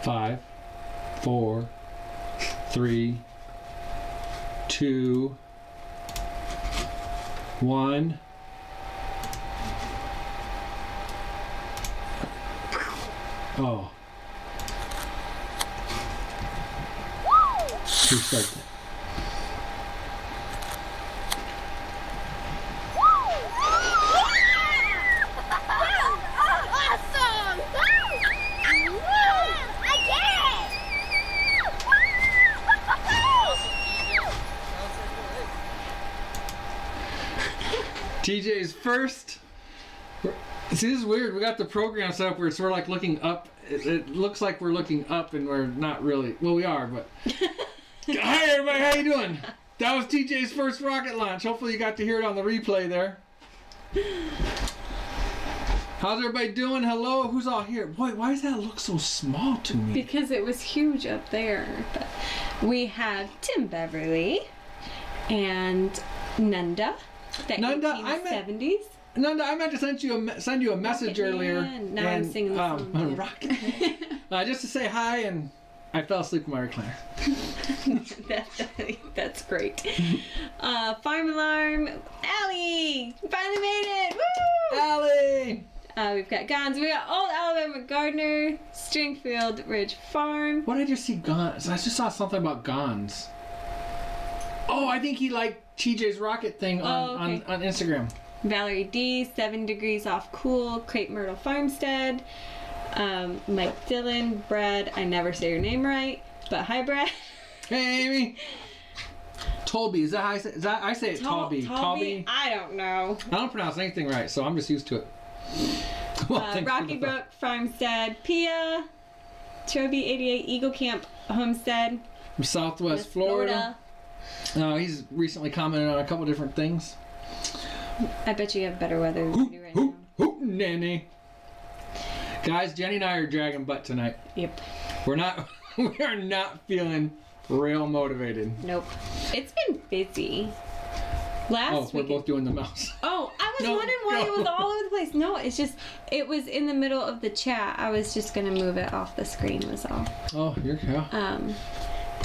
5, 4, 3, 2, 1. Oh. Who started it? Awesome! I get it! TJ's first. See, this is weird. We got the program set up where it's sort of like looking up. It looks like we're looking up, and we're not really. Well, we are, but. Hi, everybody. How you doing? That was TJ's first rocket launch. Hopefully, you got to hear it on the replay there. How's everybody doing? Hello. Who's all here? Boy, why does that look so small to me? Because it was huge up there. But we had Tim Beverly and Nunda. The Nunda, 1870s. Nunda, I meant to send you a message earlier. Now I'm singing the song. Rocket Man. Just to say hi, and I fell asleep in my recliner. That's great. Farm Alarm, Allie, finally made it! Woo! Allie! We've got Gons. We got Old Alabama Gardener, Stringfield Ridge Farm. What did I just see? Gons. I just saw something about Gons. Oh, I think he liked TJ's rocket thing on Instagram. Valerie D, 7 degrees off cool, Crepe Myrtle Farmstead. Mike Dillon, Brad, I never say your name right, but hi Brad. Hey Amy. Tolby, is that how I say it? I say it Tolby. Tolby? I don't know. I don't pronounce anything right, so I'm just used to it. Well, Rocky Brook Farmstead, Pia, Troby 88 Eagle Camp Homestead. From Southwest Florida. He's recently commented on a couple different things. I bet you have better weather than we do right now. Hootenanny. Guys, Jenny and I are dragging butt tonight. Yep. We are not feeling real motivated. Nope. It's been busy. Last week. We're both doing the mouse. Oh, I was wondering why it was all over the place. No, it's just, it was in the middle of the chat. I was just going to move it off the screen was all. Oh, you're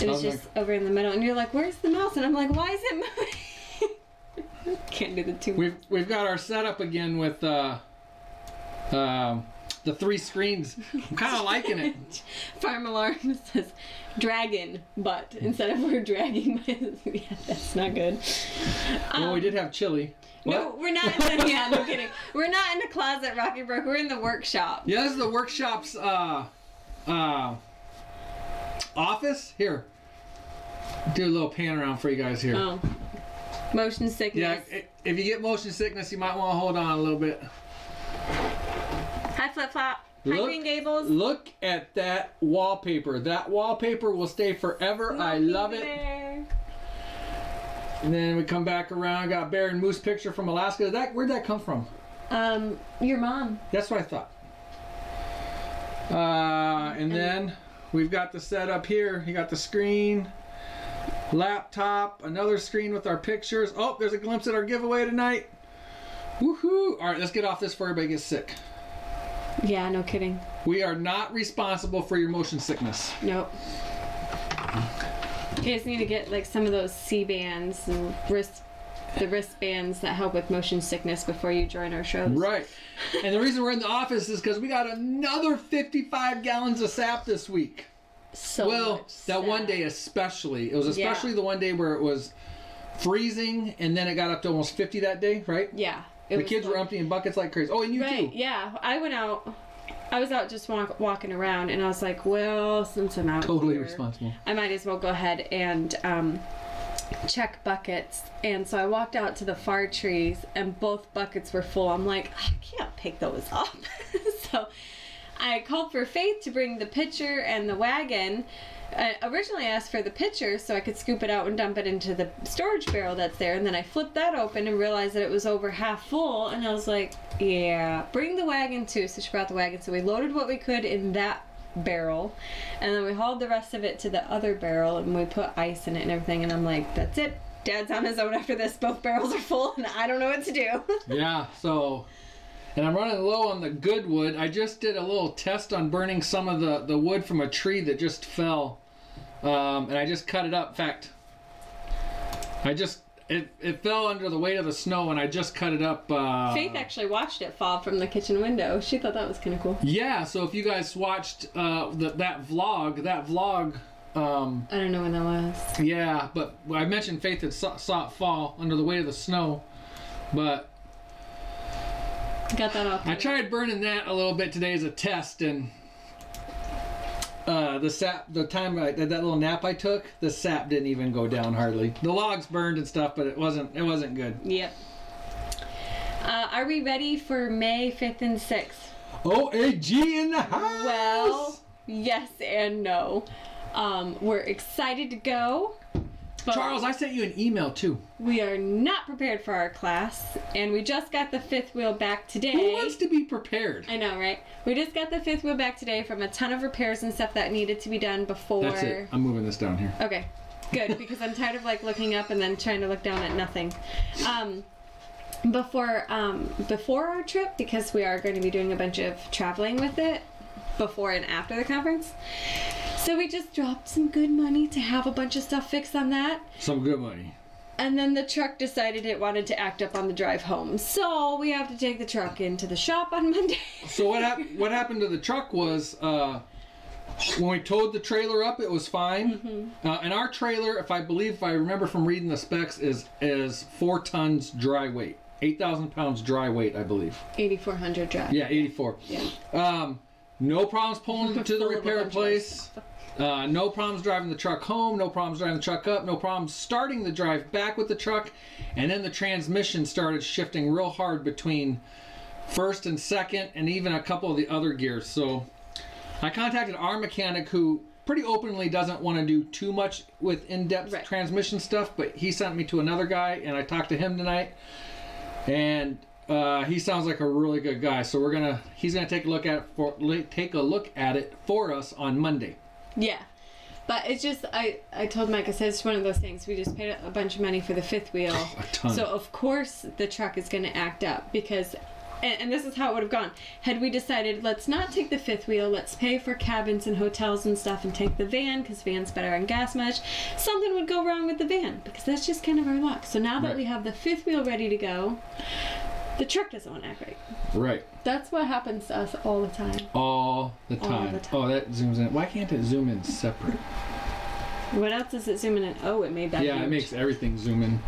it was just over in the middle. And you're like, where's the mouse? And I'm like, why is it moving? Can't do the two. We've got our setup again with the 3 screens. I'm kind of liking it. Farm Alarm says dragon butt instead of we're dragging my. Yeah, that's not good. Well, we did have chili. What? No, we're not. Yeah, no kidding. We're not in the closet, Rocky Brook. We're in the workshop. Yeah, this is the workshop's office. Here, do a little pan around for you guys here. Oh. Motion sickness. Yeah, if you get motion sickness, you might want to hold on a little bit. Hi, Flip Flop. Hi, Green Gables. Look at that wallpaper. That wallpaper will stay forever. I love it. There. And then we come back around. Got bear and moose picture from Alaska. Where'd that come from? Your mom. That's what I thought. And then we've got the setup here. You got the screen. Laptop, another screen with our pictures. Oh, there's a glimpse at our giveaway tonight. Woohoo! All right, let's get off this before everybody gets sick. Yeah, no kidding. We are not responsible for your motion sickness. Nope. You guys need to get like some of those C-bands and the wristbands that help with motion sickness before you join our shows. Right. And the reason we're in the office is because we got another 55 gallons of sap this week. That one day especially. It was especially the one day where it was freezing, and then it got up to almost 50 that day, right? Yeah. The kids were emptying buckets like crazy. Oh, and you too. Yeah. I was out just walking around, and I was like, well, since I'm out totally here, responsible, I might as well go ahead and check buckets. And so I walked out to the far trees, and both buckets were full. I'm like, I can't pick those up. So I called for Faith to bring the pitcher and the wagon. Originally I asked for the pitcher so I could scoop it out and dump it into the storage barrel that's there, and then I flipped that open and realized that it was over half full, and I was like, yeah, bring the wagon too. So she brought the wagon, so we loaded what we could in that barrel, and then we hauled the rest of it to the other barrel, and we put ice in it and everything, and I'm like, that's it, Dad's on his own after this. Both barrels are full and I don't know what to do. Yeah, so and I'm running low on the good wood. I just did a little test on burning some of the wood from a tree that just fell, and I just cut it up. In fact, it fell under the weight of the snow, and I just cut it up. Faith actually watched it fall from the kitchen window. She thought that was kind of cool. Yeah, so if you guys watched that vlog. I don't know when that was. Yeah, but I mentioned Faith had saw it fall under the weight of the snow, but got that off. I tried burning that a little bit today as a test, and the time I did that little nap I took, the sap didn't even go down hardly. The logs burned and stuff, but it wasn't good. Yep. Are we ready for May 5th and 6th? OAG in the house! Well, yes and no. We're excited to go. Charles, I sent you an email too. We are not prepared for our class, and we just got the fifth wheel back today. Who wants to be prepared? I know, right? We just got the fifth wheel back today from a ton of repairs and stuff that needed to be done before. That's it. I'm moving this down here. Okay, good, because I'm tired of like looking up and then trying to look down at nothing. Before our trip, because we are going to be doing a bunch of traveling with it before and after the conference. So we just dropped some good money to have a bunch of stuff fixed on that. Some good money. And then the truck decided it wanted to act up on the drive home. So we have to take the truck into the shop on Monday. So what happened to the truck was when we towed the trailer up, it was fine. Mm-hmm. And our trailer, if I remember from reading the specs, is 4 tons dry weight. 8,000 pounds dry weight, I believe. 8,400 dry. Yeah, 84. Yeah. No problems pulling it to the repair place. No problems driving the truck home. No problems driving the truck up. No problems starting the drive back with the truck. And then the transmission started shifting real hard between first and second, and even a couple of the other gears. So I contacted our mechanic, who pretty openly doesn't want to do too much with in-depth transmission stuff, but he sent me to another guy, and I talked to him tonight. And he sounds like a really good guy, so he's gonna take a look at it for us on Monday. Yeah, but it's just I told Mike, I said it's one of those things. We just paid a bunch of money for the fifth wheel, a ton. So of course the truck is gonna act up because, and this is how it would have gone had we decided let's not take the fifth wheel, let's pay for cabins and hotels and stuff and take the van because van's better on gas mileage. Something would go wrong with the van because that's just kind of our luck. So now that we have the fifth wheel ready to go, the truck doesn't want to act right. Right. That's what happens to us all the time. All the time. Oh, that zooms in. Why can't it zoom in separate? What else is it zooming in? Oh, it made that huge. It makes everything zoom in.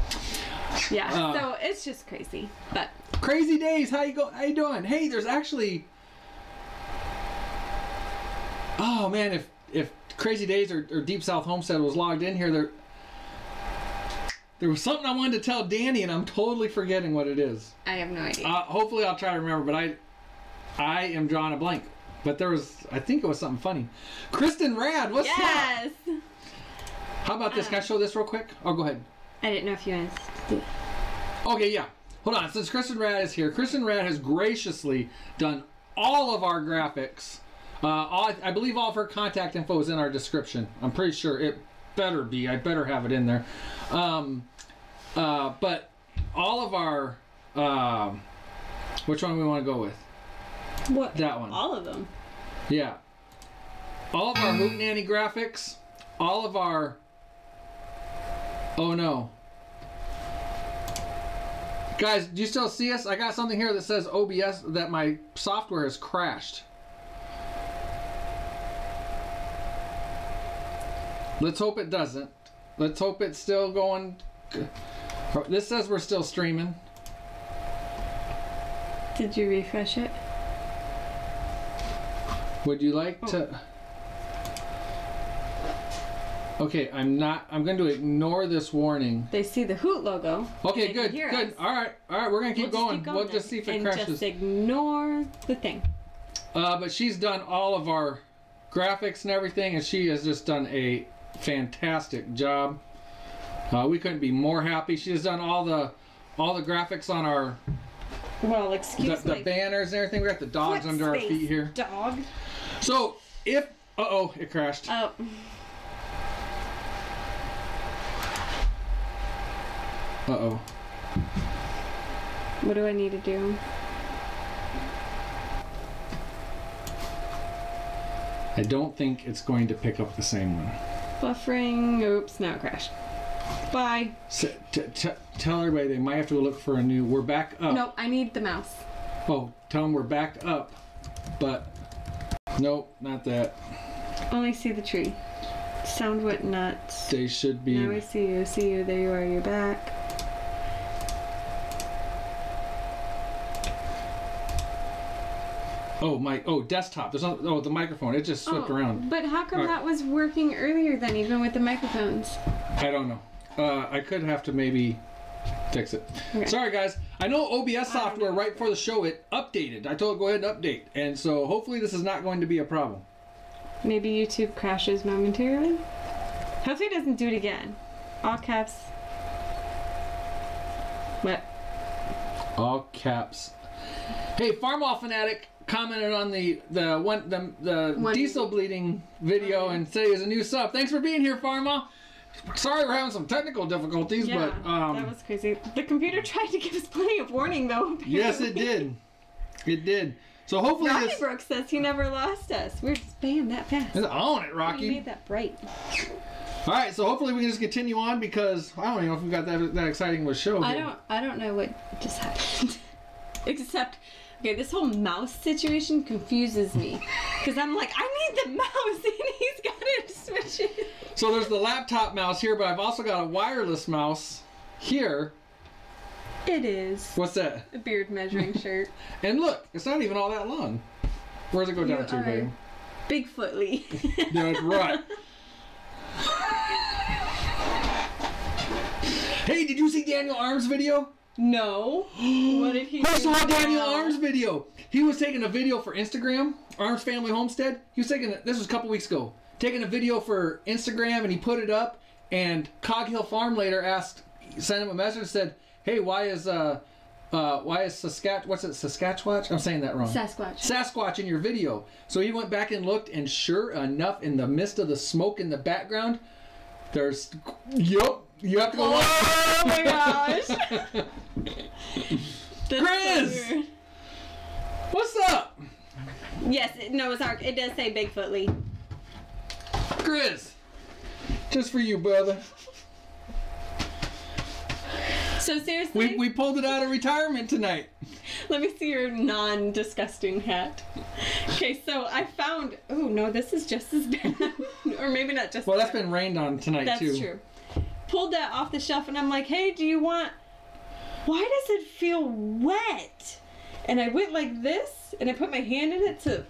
Yeah, so it's just crazy. But crazy days. How you doing? Hey, there's actually. Oh man, if Crazy Days or Deep South Homestead was logged in here, there was something I wanted to tell Danny, and I'm totally forgetting what it is. I have no idea. Hopefully I'll try to remember, but I am drawing a blank. But I think it was something funny. Kristin RAD, what's up? Yes! How about this? Can I show this real quick? Oh, go ahead. I didn't know if you asked. Okay, yeah. Hold on. Since Kristin RAD is here, Kristin RAD has graciously done all of our graphics. I believe all of her contact info is in our description. I'm pretty sure it better be. I better have it in there. But all of our which one we want to go with? What? That one. All of them. Yeah. All of our Hootenanny graphics. All of our. Oh no. Guys, do you still see us? I got something here that says OBS that my software has crashed. Let's hope it doesn't. Let's hope it's still going. This says we're still streaming. Did you refresh it? Would you like to? Okay, I'm going to ignore this warning. They see the Hoot logo. Okay, good. All right, we're going to keep going. We'll just see if it crashes. Just ignore the thing. But she's done all of our graphics and everything, and she has just done a fantastic job. We couldn't be more happy. She has done all the graphics on our the banners and everything. We got the dogs under our feet here. Dog. So if it crashed. Oh. Uh-oh. What do I need to do? I don't think it's going to pick up the same one. Buffering. Oops, now it crashed. Bye. So, tell everybody they might have to go look for a new. We're back up. No, I need the mouse. Oh, tell them we're back up, but nope, not that. Only see the tree. Sound went nuts. They should be. Now I see you. See you. There you are. You're back. Oh my! Oh, desktop. There's no. Oh, the microphone. It just swept around. But how come that was working earlier then, even with the microphones? I don't know. I could have to maybe fix it. Okay. Sorry, guys. I know OBS software right before the show it updated. I told it go ahead and update, and so hopefully this is not going to be a problem. Maybe YouTube crashes momentarily. Hopefully it doesn't do it again. All caps. What? All caps. Hey, Farmall Fanatic commented on the diesel bleeding video and said he's a new sub. Thanks for being here, Farmall. Sorry we're having some technical difficulties, yeah, but that was crazy. The computer tried to give us plenty of warning though. Apparently. Yes, it did. It did. So hopefully Rocky Brooks says he never lost us. We're just banned that fast. Own it, Rocky. You made that bright. All right, so hopefully we can just continue on because I don't even know if we've got that exciting of a show. I don't know what just happened. Except, okay, this whole mouse situation confuses me because I'm like, I need the mouse, and he's got it switching. So there's the laptop mouse here, but I've also got a wireless mouse here. It is. What's that? A beard measuring shirt. And look, it's not even all that long. Where does it go down to, babe? Bigfootly. That's right. Hey, did you see Daniel Arms' video? No. What did he do? I saw Daniel Arms' video. He was taking a video for Instagram, Arms Family Homestead. He was taking this was a couple weeks ago. Taking a video for Instagram, and he put it up. And Cog Hill Farm later sent him a message and said, "Hey, why is Saskatchewan? I'm saying that wrong. Sasquatch in your video." So he went back and looked, and sure enough, in the midst of the smoke in the background, there's you have to go. Oh my gosh! Chris, so what's up? Yes, it does say Bigfootly. Chris, just for you, brother. So seriously, we pulled it out of retirement tonight. Let me see your non-disgusting hat. Okay, so I found. Oh no, this is just as bad, or maybe not just. Well, that's been rained on tonight too. That's true. Pulled that off the shelf, and I'm like, "Hey, do you want? Why does it feel wet?" And I went like this, and I put my hand in it to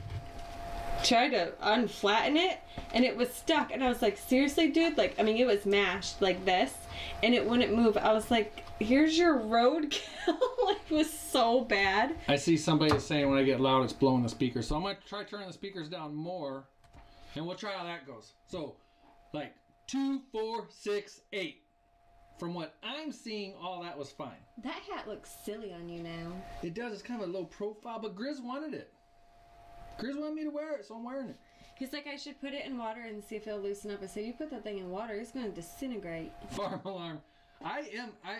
try to unflatten it, and it was stuck. And I was like, "Seriously, dude? Like, I mean, it was mashed like this, and it wouldn't move." I was like, "Here's your roadkill." It was so bad. I see somebody saying when I get loud, it's blowing the speakers. So I'm going to try turning the speakers down more, and we'll try how that goes. So, like 2, 4, 6, 8. From what I'm seeing, all that was fine. That hat looks silly on you now. It does. It's kind of a low profile, but Grizz wanted it. Grizz wanted me to wear it, so I'm wearing it. He's like, I should put it in water and see if it'll loosen up. I said, you put that thing in water, it's going to disintegrate. Farm alarm. That's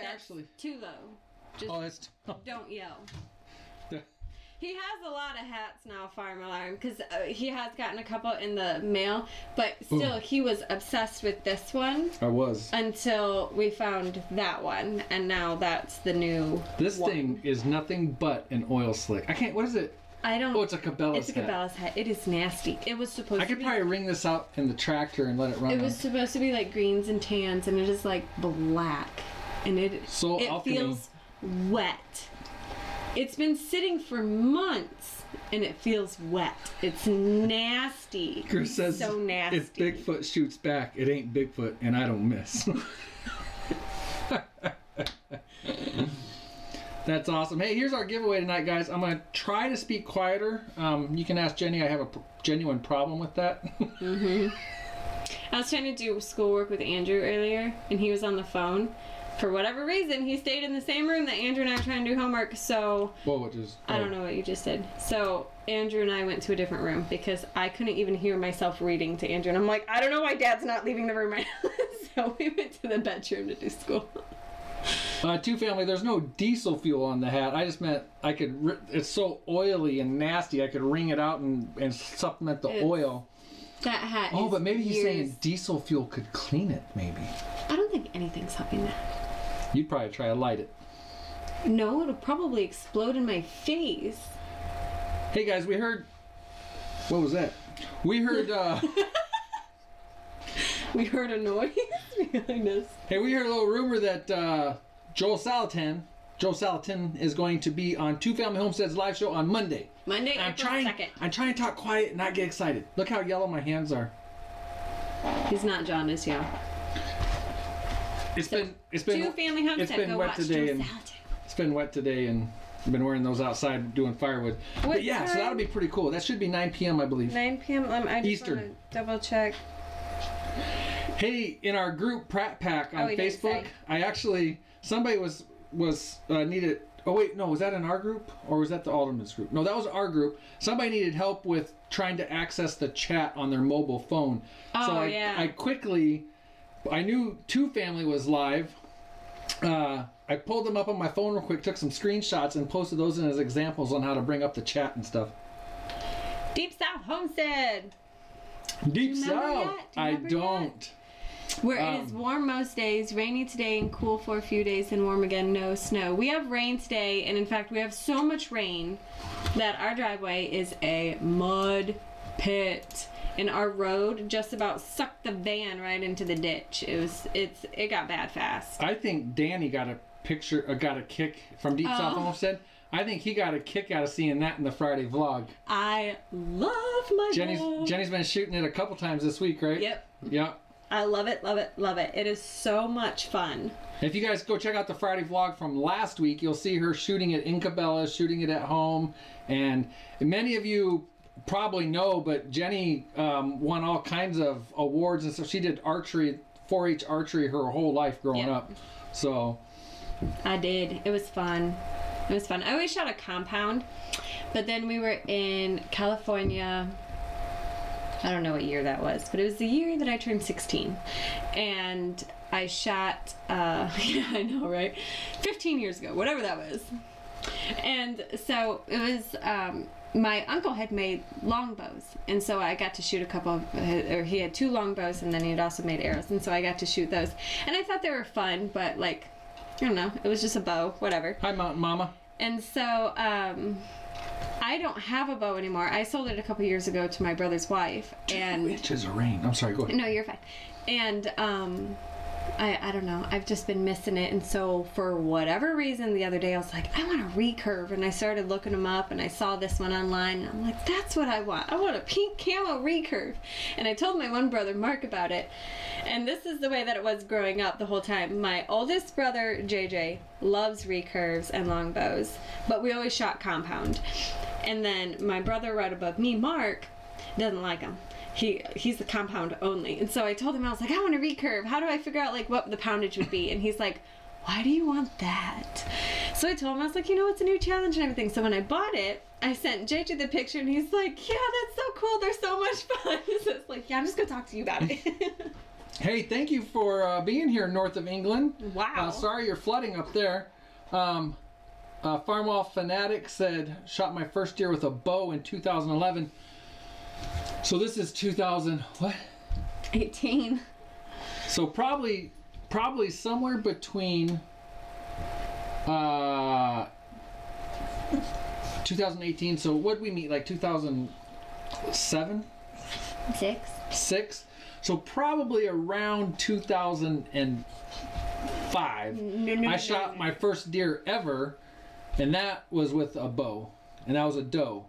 actually... too low. Just don't yell. He has a lot of hats now, Farm Alarm, because he has gotten a couple in the mail, but still, he was obsessed with this one. I was. Until we found that one, and now that's the new This thing is nothing but an oil slick. I can't, what is it? I don't... Oh, it's a Cabela's hat. It's a Cabela's hat. It is nasty. It was supposed to be... I could probably wring this out in the tractor and let it run. It was supposed to be like greens and tans, and it is like black. And it feels wet. It's been sitting for months, and it feels wet. It's nasty. Chris says, so nasty. If Bigfoot shoots back, it ain't Bigfoot, and I don't miss. That's awesome. Hey, here's our giveaway tonight, guys. I'm going to try to speak quieter. You can ask Jeni. I have a genuine problem with that. I was trying to do schoolwork with Andrew earlier, and he was on the phone. For whatever reason, he stayed in the same room that Andrew and I were trying to do homework, so... I don't know what you just did. So, Andrew and I went to a different room because I couldn't even hear myself reading to Andrew. And I'm like, I don't know why Dad's not leaving the room right now. So, we went to the bedroom to do school. Two family, there's no diesel fuel on the hat. I just meant I could... It's so oily and nasty, I could wring it out and supplement the oil. That hat. Oh, but maybe he's years. saying diesel fuel could clean it, maybe. I don't think anything's helping that. You'd probably try to light it. No, it'll probably explode in my face. Hey guys, we heard... What was that? We heard, We heard a noise behind us. Hey, we heard a little rumor that Joe Salatin is going to be on Two Family Homestead's live show on Monday. Monday, April April 2nd. I'm trying to talk quiet and not get excited. Look how yellow my hands are. He's not jaundiced, y'all. It's been Two Family Homestead. it's been Go wet watch today Joe and Salatin. it's been wet today and I've been wearing those outside doing firewood. But yeah, time? so that'll be pretty cool. That should be 9 p.m. I believe. 9 p.m. I just Eastern. want to double check. Hey, in our group Pratt Pack on we didn't Facebook, say. I actually somebody was needed. Oh wait, no, was that in our group or was that the Alderman's group? No, that was our group. Somebody needed help with trying to access the chat on their mobile phone. Oh, so I knew Two Family was live. I pulled them up on my phone real quick, took some screenshots, and posted those in as examples on how to bring up the chat and stuff. Deep South Homestead. Deep Do you remember South. that? Do you I remember don't. Where it is warm most days, rainy today and cool for a few days, and warm again, no snow. We have rain today, and in fact, we have so much rain that our driveway is a mud pit. And our road just about sucked the van right into the ditch. It got bad fast. I think Danny got a kick from Deep South Homestead. I think he got a kick out of seeing that in the Friday vlog. I love my vlog. Jenny's been shooting it a couple times this week, right? Yep. Yep. I love it, love it, love it. It is so much fun. If you guys go check out the Friday vlog from last week, you'll see her shooting it in Cabela, shooting it at home. And many of you probably know, but Jeni won all kinds of awards and stuff. She did archery, 4-H archery her whole life growing up. So I did. It was fun. It was fun. I always shot a compound, but then we were in California. I don't know what year that was, but it was the year that I turned 16. And I shot, yeah, I know, right? 15 years ago, whatever that was. And so it was, my uncle had made longbows, and so I got to shoot a couple of, or he had 2 longbows, and then he had also made arrows, and so I got to shoot those. And I thought they were fun, but like, I don't know, it was just a bow, whatever. Hi, Mountain Mama. And so, I don't have a bow anymore. I sold it a couple years ago to my brother's wife, and 2 inches of rain. I'm sorry, go ahead. no, you're fine. And I don't know. I've just been missing it, and so for whatever reason, the other day I was like, I want a recurve, and I started looking them up, and I saw this one online, and I'm like, that's what I want. I want a pink camo recurve. And I told my one brother, Mark, about it, and this is the way that it was growing up the whole time. My oldest brother, JJ, loves recurves and longbows, but we always shot compound. And then my brother right above me, Mark, doesn't like them. He's the compound only. And so I told him, I was like, I want a recurve. How do I figure out like what the poundage would be? And he's like, why do you want that? So I told him, I was like, you know, it's a new challenge and everything. So when I bought it, I sent JJ the picture, and he's like, yeah, that's so cool. They're so much fun. So it's like, yeah, I'm just going to talk to you about it. Hey, thank you for being here north of England. Wow. Sorry you're flooding up there. Farmwall Fanatic said, shot my first deer with a bow in 2011. So this is 2000, what? 18. So probably somewhere between 2018. So what'd we meet, like 2007? 6? So probably around 2005. I shot my first deer ever, and that was with a bow, and that was a doe.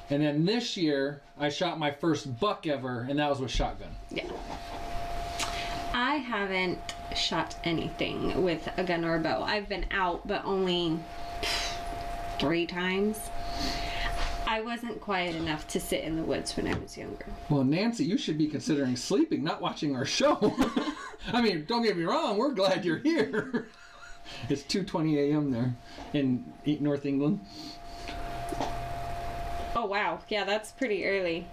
And then this year, I shot my first buck ever, and that was with shotgun. Yeah. I haven't shot anything with a gun or a bow. I've been out, but only 3 times. I wasn't quiet enough to sit in the woods when I was younger. Well, Nancy, you should be considering sleeping, not watching our show. I mean, don't get me wrong, we're glad you're here. It's 2:20 a.m. there in North England. Oh, wow. Yeah, that's pretty early.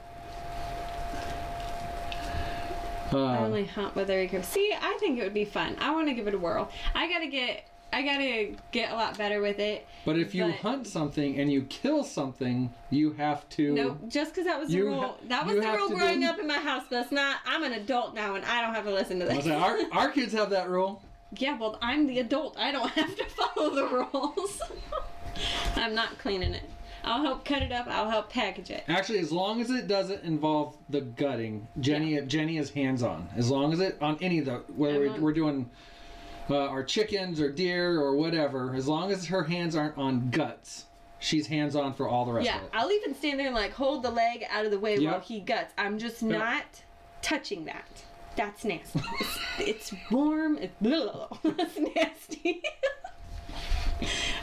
I only hunt with a recurve. See, I think it would be fun. I want to give it a whirl. I got to get gotta get a lot better with it. But if you hunt something and you kill something, you have to... No, just because that was the rule. That was the rule growing up in my house, but that's not... I'm an adult now, and I don't have to listen to this. Our kids have that rule. Yeah, well, I'm the adult. I don't have to follow the rules. I'm not cleaning it. I'll help cut it up. I'll help package it. Actually, as long as it doesn't involve the gutting, Jeni is hands-on. As long as it, on any of the, whether we're doing our chickens or deer or whatever, as long as her hands aren't on guts, she's hands-on for all the rest of it. Yeah, I'll even stand there and like hold the leg out of the way while he guts. I'm just not touching that. That's nasty. It's warm. That's nasty.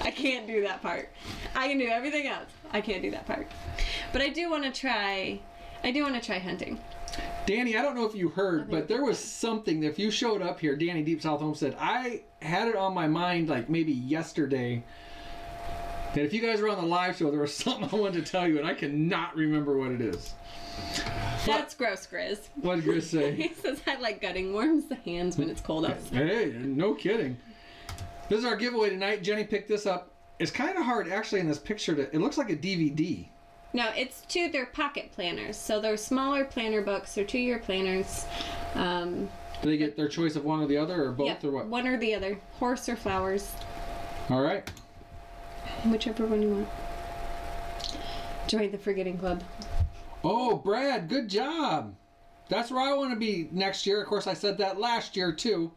I can't do that part. I can do everything else. I can't do that part. But I do want to try. Hunting. Danny, I don't know if you heard, but there was something that if you showed up here, Danny Deep South Homestead, I had it on my mind like maybe yesterday that if you guys were on the live show, there was something I wanted to tell you, and I cannot remember what it is. That's gross, Grizz. What did Grizz say? He says I like gutting worms the hands when it's cold outside. Hey, no kidding. This is our giveaway tonight. Jeni picked this up. It's kind of hard actually in this picture to... It looks like a DVD. No, they're pocket planners. So they're smaller planner books. They're 2-year planners. Do they get their choice of one or the other, or both, or what? One or the other. Horse or flowers. All right. Whichever one you want. Join the Forgetting Club. Oh, Brad, good job. That's where I want to be next year. Of course, I said that last year, too.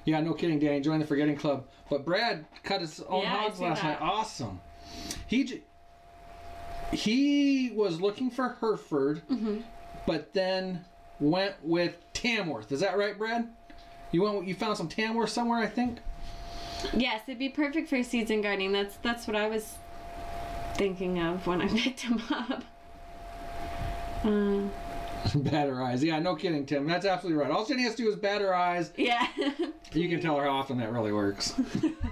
Yeah, no kidding, Danny. Join the Forgetting Club. But Brad cut his own hogs last night. Awesome. He was looking for Hereford, but then went with Tamworth. Is that right, Brad? You found some Tamworth somewhere, I think? Yes, it'd be perfect for seeds and gardening. That's what I was thinking of when I picked him up. Bat her eyes. Yeah, no kidding, Tim. That's absolutely right. All Jeni has to do is bat her eyes. Yeah. You can tell her how often that really works.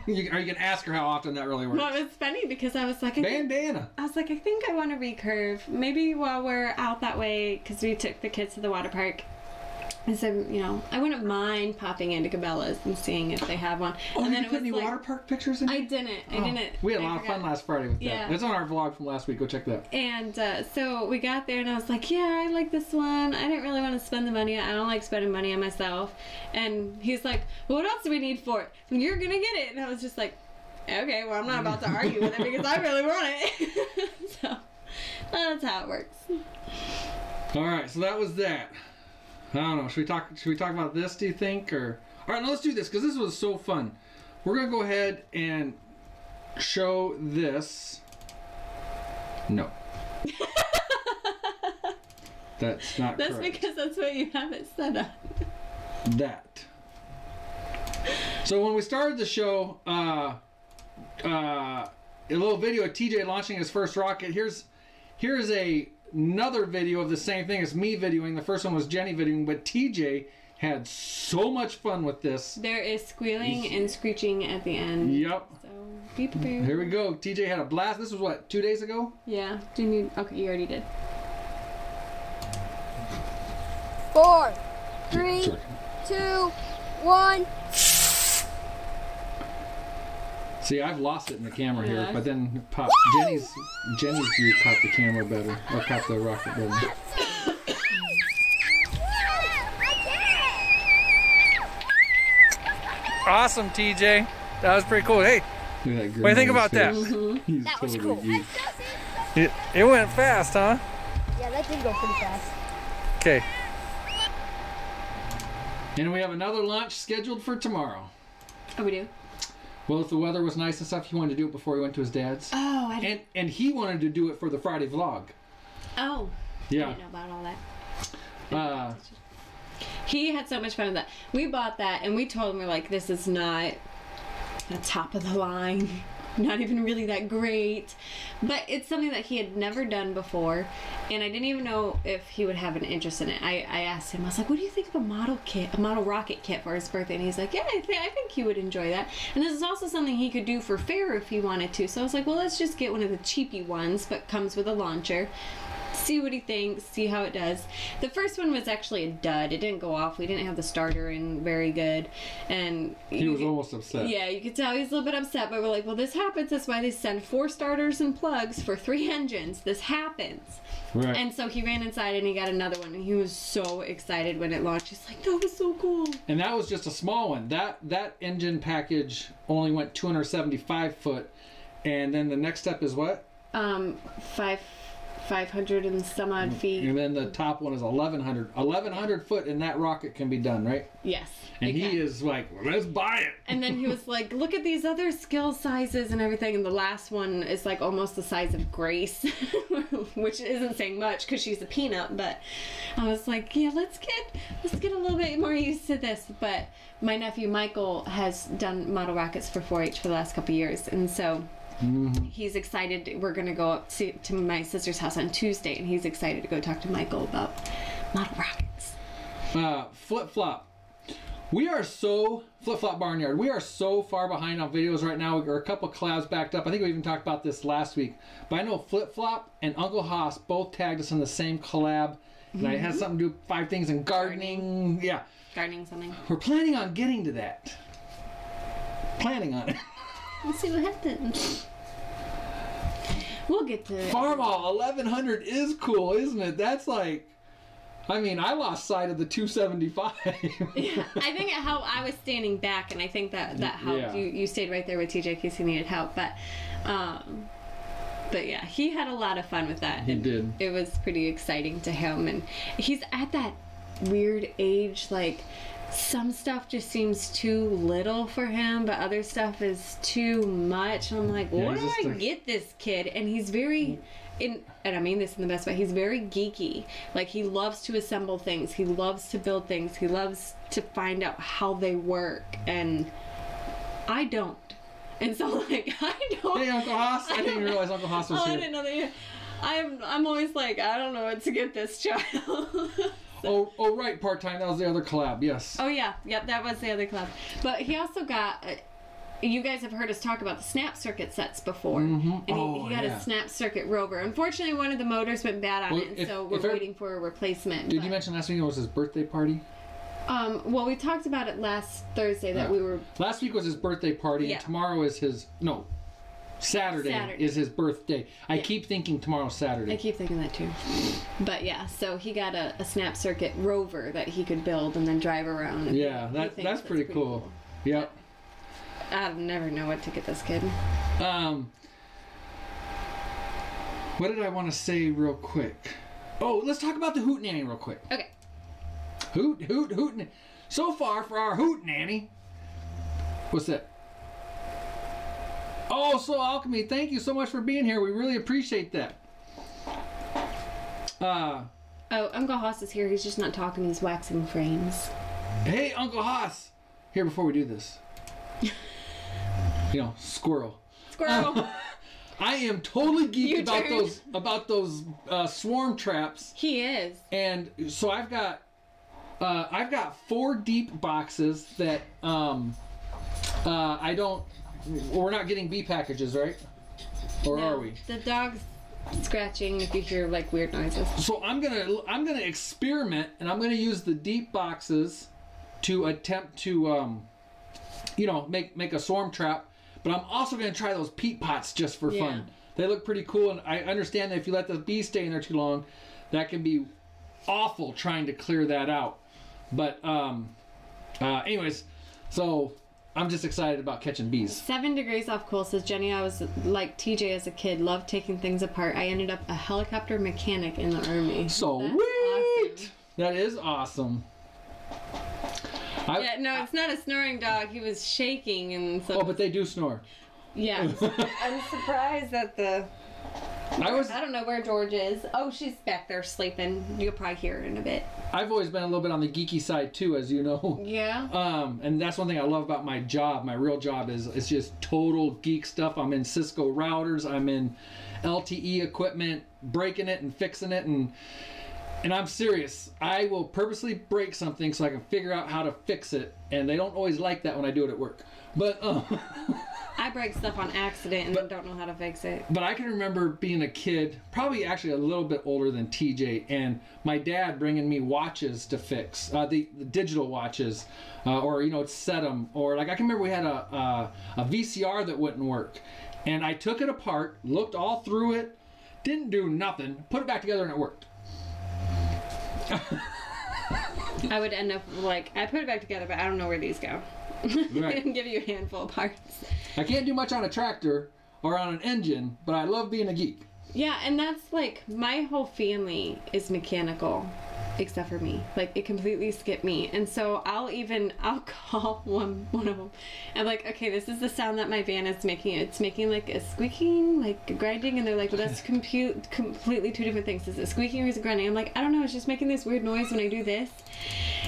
Or you can ask her how often that really works. Well, it's funny because I was like... Bandana. I was like, I think I want to recurve. Maybe while we're out that way, because we took the kids to the water park. I said, I wouldn't mind popping into Cabela's and seeing if they have one. Oh, and then you put any water park pictures in? I didn't. We had a lot of fun last Friday with that. Yeah. It's on our vlog from last week. Go check that. And so we got there and I was like, yeah, I like this one. I didn't really want to spend the money. I don't like spending money on myself. And he's like, well, what else do we need for it? And you're going to get it. And I was just like, okay, well, I'm not about to argue with it because I really want it. So that's how it works. All right, so that was that. I don't know. Should we talk about this, do you think? Or all right, no, let's do this because this was so fun. We're going to go ahead and show this. No. That's not correct. That's because that's what you have it set up. That. So when we started the show, a little video of TJ launching his first rocket. Here's another video of the same thing. It's me videoing. The first one was Jeni videoing, but TJ had so much fun with this. There is squealing and screeching at the end. Yep. So be prepared. Here we go. TJ had a blast. This was what, 2 days ago? Yeah. Do you need... Okay, you already did. 4, 3, 2, 1. See, I've lost it in the camera here, but then pop. Jeni's view caught the camera better, or caught the rocket better. Awesome, TJ. That was pretty cool. Hey, what do you think about that? That was cool. It went fast, huh? Yeah, that did go pretty fast. Okay. And we have another launch scheduled for tomorrow. Oh, we do? Well, if the weather was nice and stuff, he wanted to do it before he went to his dad's. Oh, I didn't... And he wanted to do it for the Friday vlog. Oh. Yeah. I didn't know about all that. He had so much fun with that. We bought that, and we told him, we're like, this is not a top of the line. Not even really that great. But it's something that he had never done before, and I didn't even know if he would have an interest in it. I asked him, I was like, what do you think of a model rocket kit for his birthday? And he's like, yeah, I think he would enjoy that. And this is also something he could do for fair if he wanted to. So I was like, well, let's just get one of the cheapy ones, but comes with a launcher. see what he thinks, see how it does. The first one was actually a dud. It didn't go off. We didn't have the starter in very good. And he was almost upset. Yeah, you could tell he was a little bit upset, but we're like, well, this happens. That's why they send 4 starters and plugs for 3 engines. This happens. Right. And so he ran inside and he got another one, and he was so excited when it launched. He's like, that was so cool. And that was just a small one. That engine package only went 275 foot, and then the next step is what? 500 and some odd feet. And then the top one is 1100. 1100 foot, and that rocket can be done, right? Yes. And he is like, well, let's buy it. And then he was like, look at these other skill sizes and everything. And the last one is like almost the size of Grace, which isn't saying much because she's a peanut. But I was like, yeah, let's get a little bit more used to this. But my nephew Michael has done model rockets for 4-H for the last couple of years, and so he's excited. We're gonna go up to my sister's house on Tuesday, and he's excited to go talk to Michael about model rockets. Flip flop. We are so Flip Flop Barnyard. We are so far behind on videos right now. We're a couple collabs backed up. I think we even talked about this last week. But I know Flip Flop and Uncle Haas both tagged us in the same collab. And I had something to do with 5 things in gardening. Yeah. Gardening something. We're planning on getting to that. Planning on it. Let's see what happens. We'll get to it. Farmall 1100 is cool, isn't it? That's like, I mean, I lost sight of the 275. Yeah, I think it helped. I was standing back, and I think that helped. Yeah. You stayed right there with TJ in case he needed help, but yeah, he had a lot of fun with that. He did. It was pretty exciting to him, and he's at that weird age, like some stuff just seems too little for him, but other stuff is too much. I'm like, where do I get this kid? And he's very, and I mean this in the best way, he's very geeky. Like, he loves to assemble things. He loves to build things. He loves to find out how they work. And I don't. And so, like, I don't. Hey, Uncle Haas. I didn't even realize Uncle Haas was here. I didn't know that. I'm always like, I don't know what to get this child. Oh, right, part-time. That was the other collab, yes. Oh, yeah. Yep, that was the other collab. But he also got, you guys have heard us talk about the snap circuit sets before. And he got a snap circuit rover. Unfortunately, one of the motors went bad on it, and so we're waiting for a replacement. Did you mention last week it was his birthday party? Well, we talked about it last Thursday that we were... Last week was his birthday party, and tomorrow is his... No. Saturday is his birthday. I keep thinking tomorrow's Saturday. I keep thinking that too. But yeah, so he got a snap circuit rover that he could build and then drive around. And yeah, that's pretty cool. Yep. I'll never know what to get this kid. What did I want to say real quick? Oh, let's talk about the Hootenanny real quick. Okay. Hootenanny. So far for our Hootenanny. What's that? Oh, So Alchemy, thank you so much for being here. We really appreciate that. Oh, Uncle Haas is here. He's just not talking. He's waxing frames. Hey, Uncle Haas. Here, before we do this. Squirrel. Squirrel. I am totally geeked about those swarm traps. He is. And so I've got 4 deep boxes that we're not getting bee packages, right? Or no, are we? The dog's scratching if you hear like weird noises. So I'm gonna experiment, and I'm gonna use the deep boxes to attempt to make a swarm trap. But I'm also gonna try those peat pots just for fun. They look pretty cool, and I understand that if you let the bees stay in there too long, that can be awful trying to clear that out. But anyways, so I'm just excited about catching bees. 7 degrees off cool, says Jenny. I was like TJ as a kid, loved taking things apart. I ended up a helicopter mechanic in the Army. So sweet! Awesome. That is awesome. No, it's not a snoring dog. He was shaking and so. Oh, but they do snore. Yeah. I'm surprised that I don't know where George is. Oh, she's back there sleeping. You'll probably hear her in a bit. I've always been a little bit on the geeky side too, as you know. Yeah. And that's one thing I love about my job. My real job is it's just total geek stuff. I'm in Cisco routers. I'm in LTE equipment, breaking it and fixing it, and And I'm serious. I will purposely break something so I can figure out how to fix it. And they don't always like that when I do it at work. But I break stuff on accident and then don't know how to fix it. But I can remember being a kid, probably actually a little bit older than TJ, and my dad bringing me watches to fix, the digital watches, or, you know, set them. Or like I can remember we had a VCR that wouldn't work. And I took it apart, looked all through it, didn't do nothing, put it back together and it worked. I would end up like, I put it back together, but I don't know where these go. Right. I can give you a handful of parts. I can't do much on a tractor or on an engine, but I love being a geek. Yeah, and that's like, my whole family is mechanical, except for me. Like, it completely skipped me. And so I'll call one of them. I'm like, okay, this is the sound that my van is making. It's making like a squeaking, like a grinding. And they're like, well, that's completely two different things. Is it squeaking or is it grinding? I'm like, I don't know. It's just making this weird noise when I do this.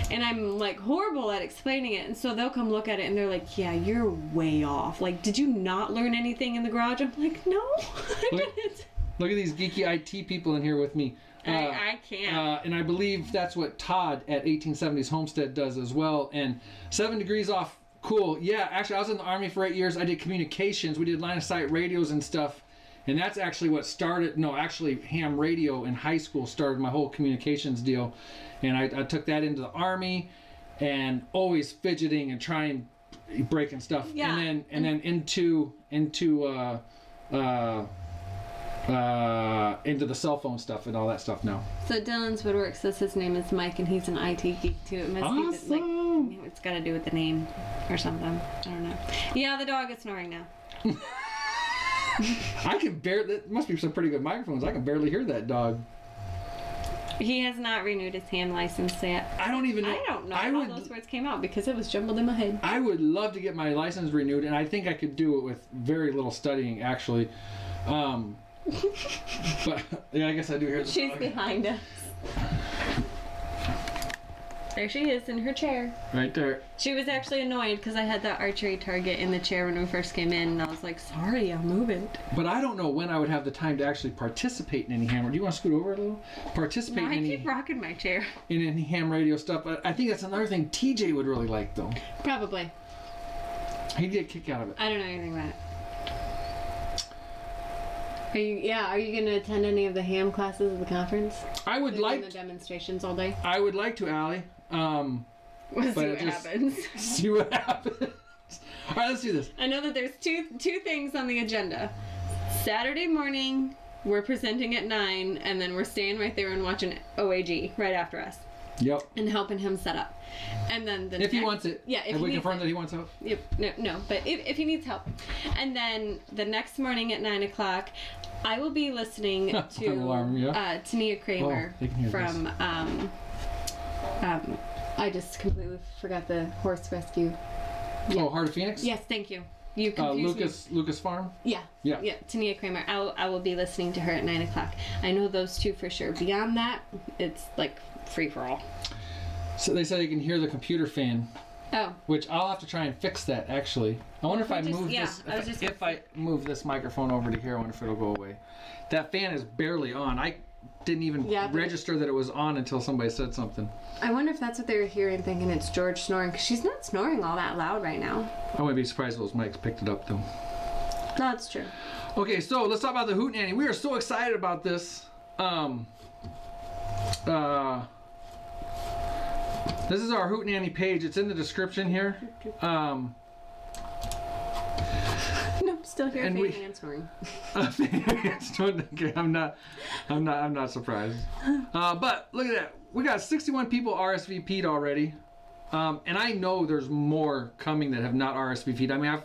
And I'm like horrible at explaining it. And so they'll come look at it and they're like, yeah, you're way off. Like, did you not learn anything in the garage? I'm like, no, I didn't. Look at these geeky IT people in here with me. I can't. And I believe that's what Todd at 1870s Homestead does as well. And 7 degrees off, cool. Yeah, actually, I was in the Army for 8 years. I did communications. We did line of sight radios and stuff. And that's actually what started, no, actually ham radio in high school started my whole communications deal. And I took that into the Army and always fidgeting and trying, breaking stuff. Yeah. And then into the cell phone stuff and all that stuff now. So Dylan's Woodwork says his name is Mike and he's an IT geek too. It must be like, it's got to do with the name or something. I don't know. Yeah, the dog is snoring now. I can barely, that must be some pretty good microphones. I can barely hear that dog. He has not renewed his ham license yet. I don't even know. I don't know how those words came out because it was jumbled in my head. I would love to get my license renewed, and I think I could do it with very little studying, actually. But yeah, I guess I do hear the She's dog behind us. There she is in her chair. right there. She was actually annoyed because I had that archery target in the chair when we first came in, and I was like, sorry, I'll move it. But I don't know when I would have the time to actually participate in any ham. Do you want to scoot over a little? Participate No, I in keep rocking my chair. in any ham radio stuff. But I think that's another thing TJ would really like, though. Probably. He'd get a kick out of it. I don't know anything about it. Are you going to attend any of the ham classes at the conference? I would like the demonstrations all day. I would like to, Allie. We'll see what happens. See what happens. All right, let's do this. I know that there's two things on the agenda. Saturday morning, we're presenting at 9, and then we're staying right there and watching OAG right after us. Yep. And helping him set up. And then if he wants it. Yeah, if have he we needs confirmed it. that he wants help? Yep. No. But if he needs help. And then the next morning at 9 o'clock, I will be listening to alarm, yeah. Tania Kramer they can hear from I just completely forgot the horse rescue. Yeah. Oh, Heart of Phoenix? Yes, thank you. You confused me. Lucas Farm? Yeah. Yeah. Tania Kramer. I will be listening to her at 9 o'clock. I know those two for sure. Beyond that, it's like free for all. So they said you can hear the computer fan. Oh. Which I'll have to try and fix that, actually. I wonder if I move this. If I move this microphone over to here, I wonder if it'll go away. That fan is barely on. I didn't even register that it was on until somebody said something. I wonder if that's what they were hearing, thinking it's George snoring, because she's not snoring all that loud right now. I wouldn't be surprised if those mics picked it up, though. No, that's true. Okay, so let's talk about the Hootenanny. We are so excited about this. This is our Hootenanny page. It's in the description here. No, still here. And snoring. Okay, I'm not surprised. But look at that. We got 61 people RSVP'd already. And I know there's more coming that have not RSVP'd. I mean, I've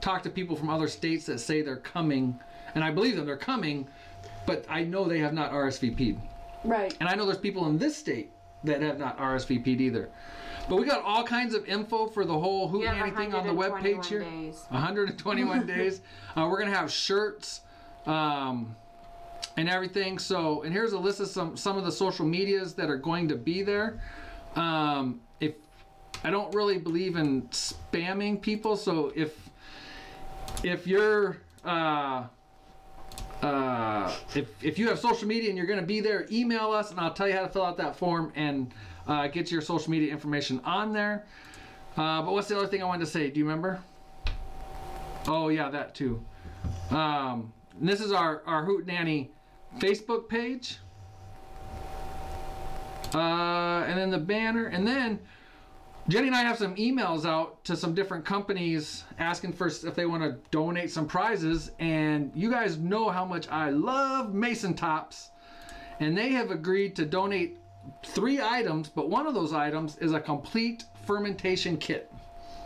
talked to people from other states that say they're coming, and I believe them, they're coming, but I know they have not RSVP'd. Right. And I know there's people in this state that have not RSVP'd either. But we got all kinds of info for the whole Hootenanny thing on the webpage here. 121 days. We're going to have shirts and everything. So, and here's a list of some of the social medias that are going to be there. If I don't really believe in spamming people, so if you're if you have social media and you're going to be there, email us and I'll tell you how to fill out that form and get your social media information on there. But what's the other thing I wanted to say? Do you remember? Oh yeah, that too. And this is our Hootenanny Facebook page. And then the banner, and then Jenny and I have some emails out to some different companies asking for if they want to donate some prizes, and you guys know how much I love mason tops, and they have agreed to donate 3 items, but one of those items is a complete fermentation kit.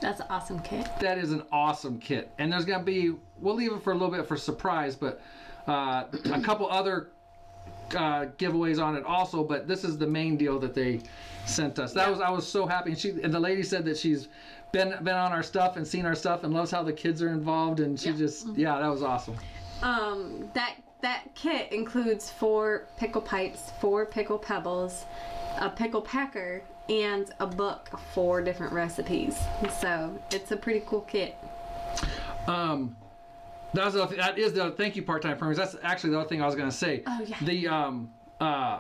That's an awesome kit. That is an awesome kit, and there's gonna be, we'll leave it for a little bit for surprise, but a couple other giveaways on it also, but this is the main deal that they sent us. I was so happy, and the lady said that she's been on our stuff and seen our stuff and loves how the kids are involved, and she that was awesome. That kit includes 4 pickle pipes, 4 pickle pebbles, a pickle packer, and a book for different recipes. So it's a pretty cool kit. That is the thank you part-time farmers. That's actually the other thing I was going to say. Oh yeah.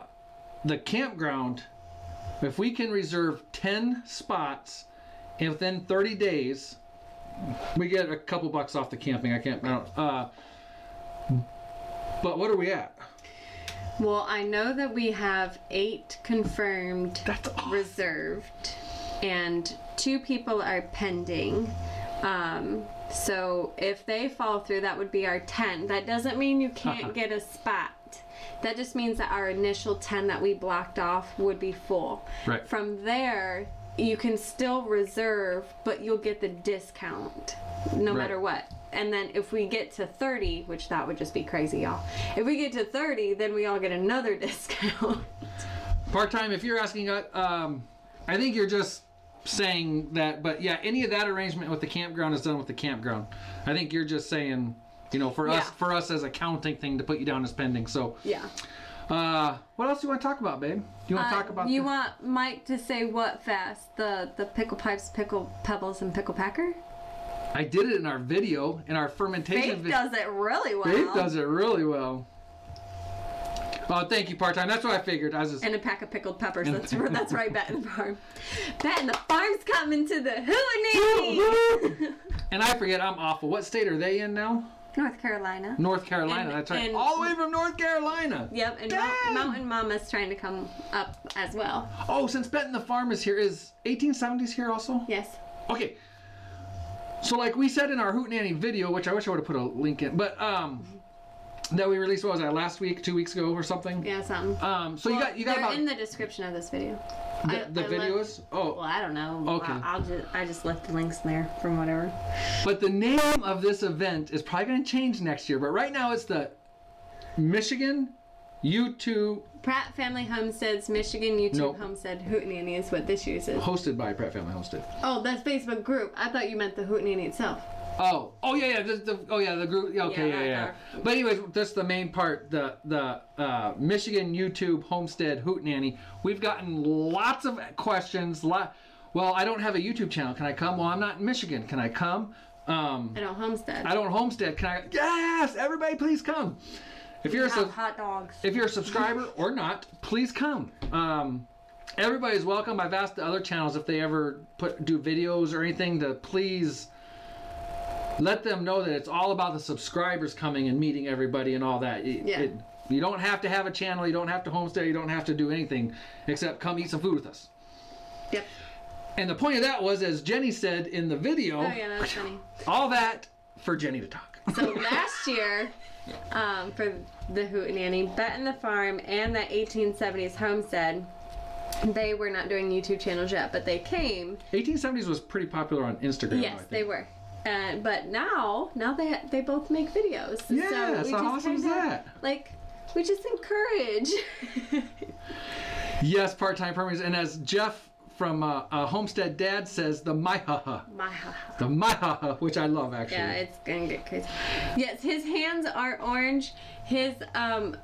The campground, if we can reserve 10 spots and within 30 days, we get a couple bucks off the camping. But what are we at? Well, I know that we have 8 confirmed. That's awesome. Reserved, and 2 people are pending. So if they fall through, that would be our 10. That doesn't mean you can't get a spot. That just means that our initial 10 that we blocked off would be full. Right. From there, you can still reserve, but you'll get the discount no matter what. And then if we get to 30, which that would just be crazy, y'all. If we get to 30, then we all get another discount. Part-time, if you're asking, I think you're just saying that, but yeah, any of that arrangement with the campground is done with the campground. I think you're just saying, you know, for us as a counting thing to put you down as pending. So yeah. What else do you want to talk about, babe? Do you want to talk about? You want Mike to say what fast? The pickle pipes, pickle pebbles, and pickle packer. I did it in our video, in our fermentation video. Faith does it really well. Faith does it really well. Oh, thank you, part-time. That's what I figured. And a pack of pickled peppers. That's right, Bet in the Farm. Bet in the Farm's coming to the Hootenanny. And I forget, I'm awful. What state are they in now? North Carolina. North Carolina, that's right. All the way from North Carolina. Yep, and Mountain Mama's trying to come up as well. Oh, since Bet in the Farm is here, is 1870s here also? Yes. Okay. So like we said in our Hootenanny video, which I wish I would have put a link in, but that we released, what was that, last week, 2 weeks ago or something? Yeah, something. So you got they're about in the description of this video. The video is? Oh. Well, I don't know. Okay. I just left the links in there from whatever. But the name of this event is probably going to change next year, but right now it's the Michigan YouTube Pratt Family Homestead's Michigan YouTube Homestead Hootenanny is what this uses. Hosted by Pratt Family Homestead. Oh, that's Facebook group. I thought you meant the Hootenanny itself. Oh yeah. The group. Okay, yeah. But anyways, that's the main part. The Michigan YouTube Homestead Hootenanny. We've gotten lots of questions. Well, I don't have a YouTube channel. Can I come? Well, I'm not in Michigan. Can I come? I don't homestead. I don't homestead. Can I? Yes, everybody, please come. If you're hot dogs. If you're a subscriber or not, please come. Everybody's welcome. I've asked the other channels if they ever do videos or anything to please let them know that it's all about the subscribers coming and meeting everybody and all that. You don't have to have a channel. You don't have to homestead. You don't have to do anything except come eat some food with us. Yep. And the point of that was, as Jenny said in the video, oh yeah, that's funny. All that for Jenny to talk. So last year, for the Hootenanny, Bet in the Farm and the 1870s Homestead, they were not doing YouTube channels yet, but they came. 1870s was pretty popular on Instagram. Yes, they were. But now they both make videos. Yeah, so how awesome is that? Like, we just encourage. Yes, part-time farmers, and as Jeff from Homestead Dad says, the my-ha-ha. My-ha-ha. The my-ha-ha, which I love, actually. Yeah, it's gonna get crazy. Yes, his hands are orange. His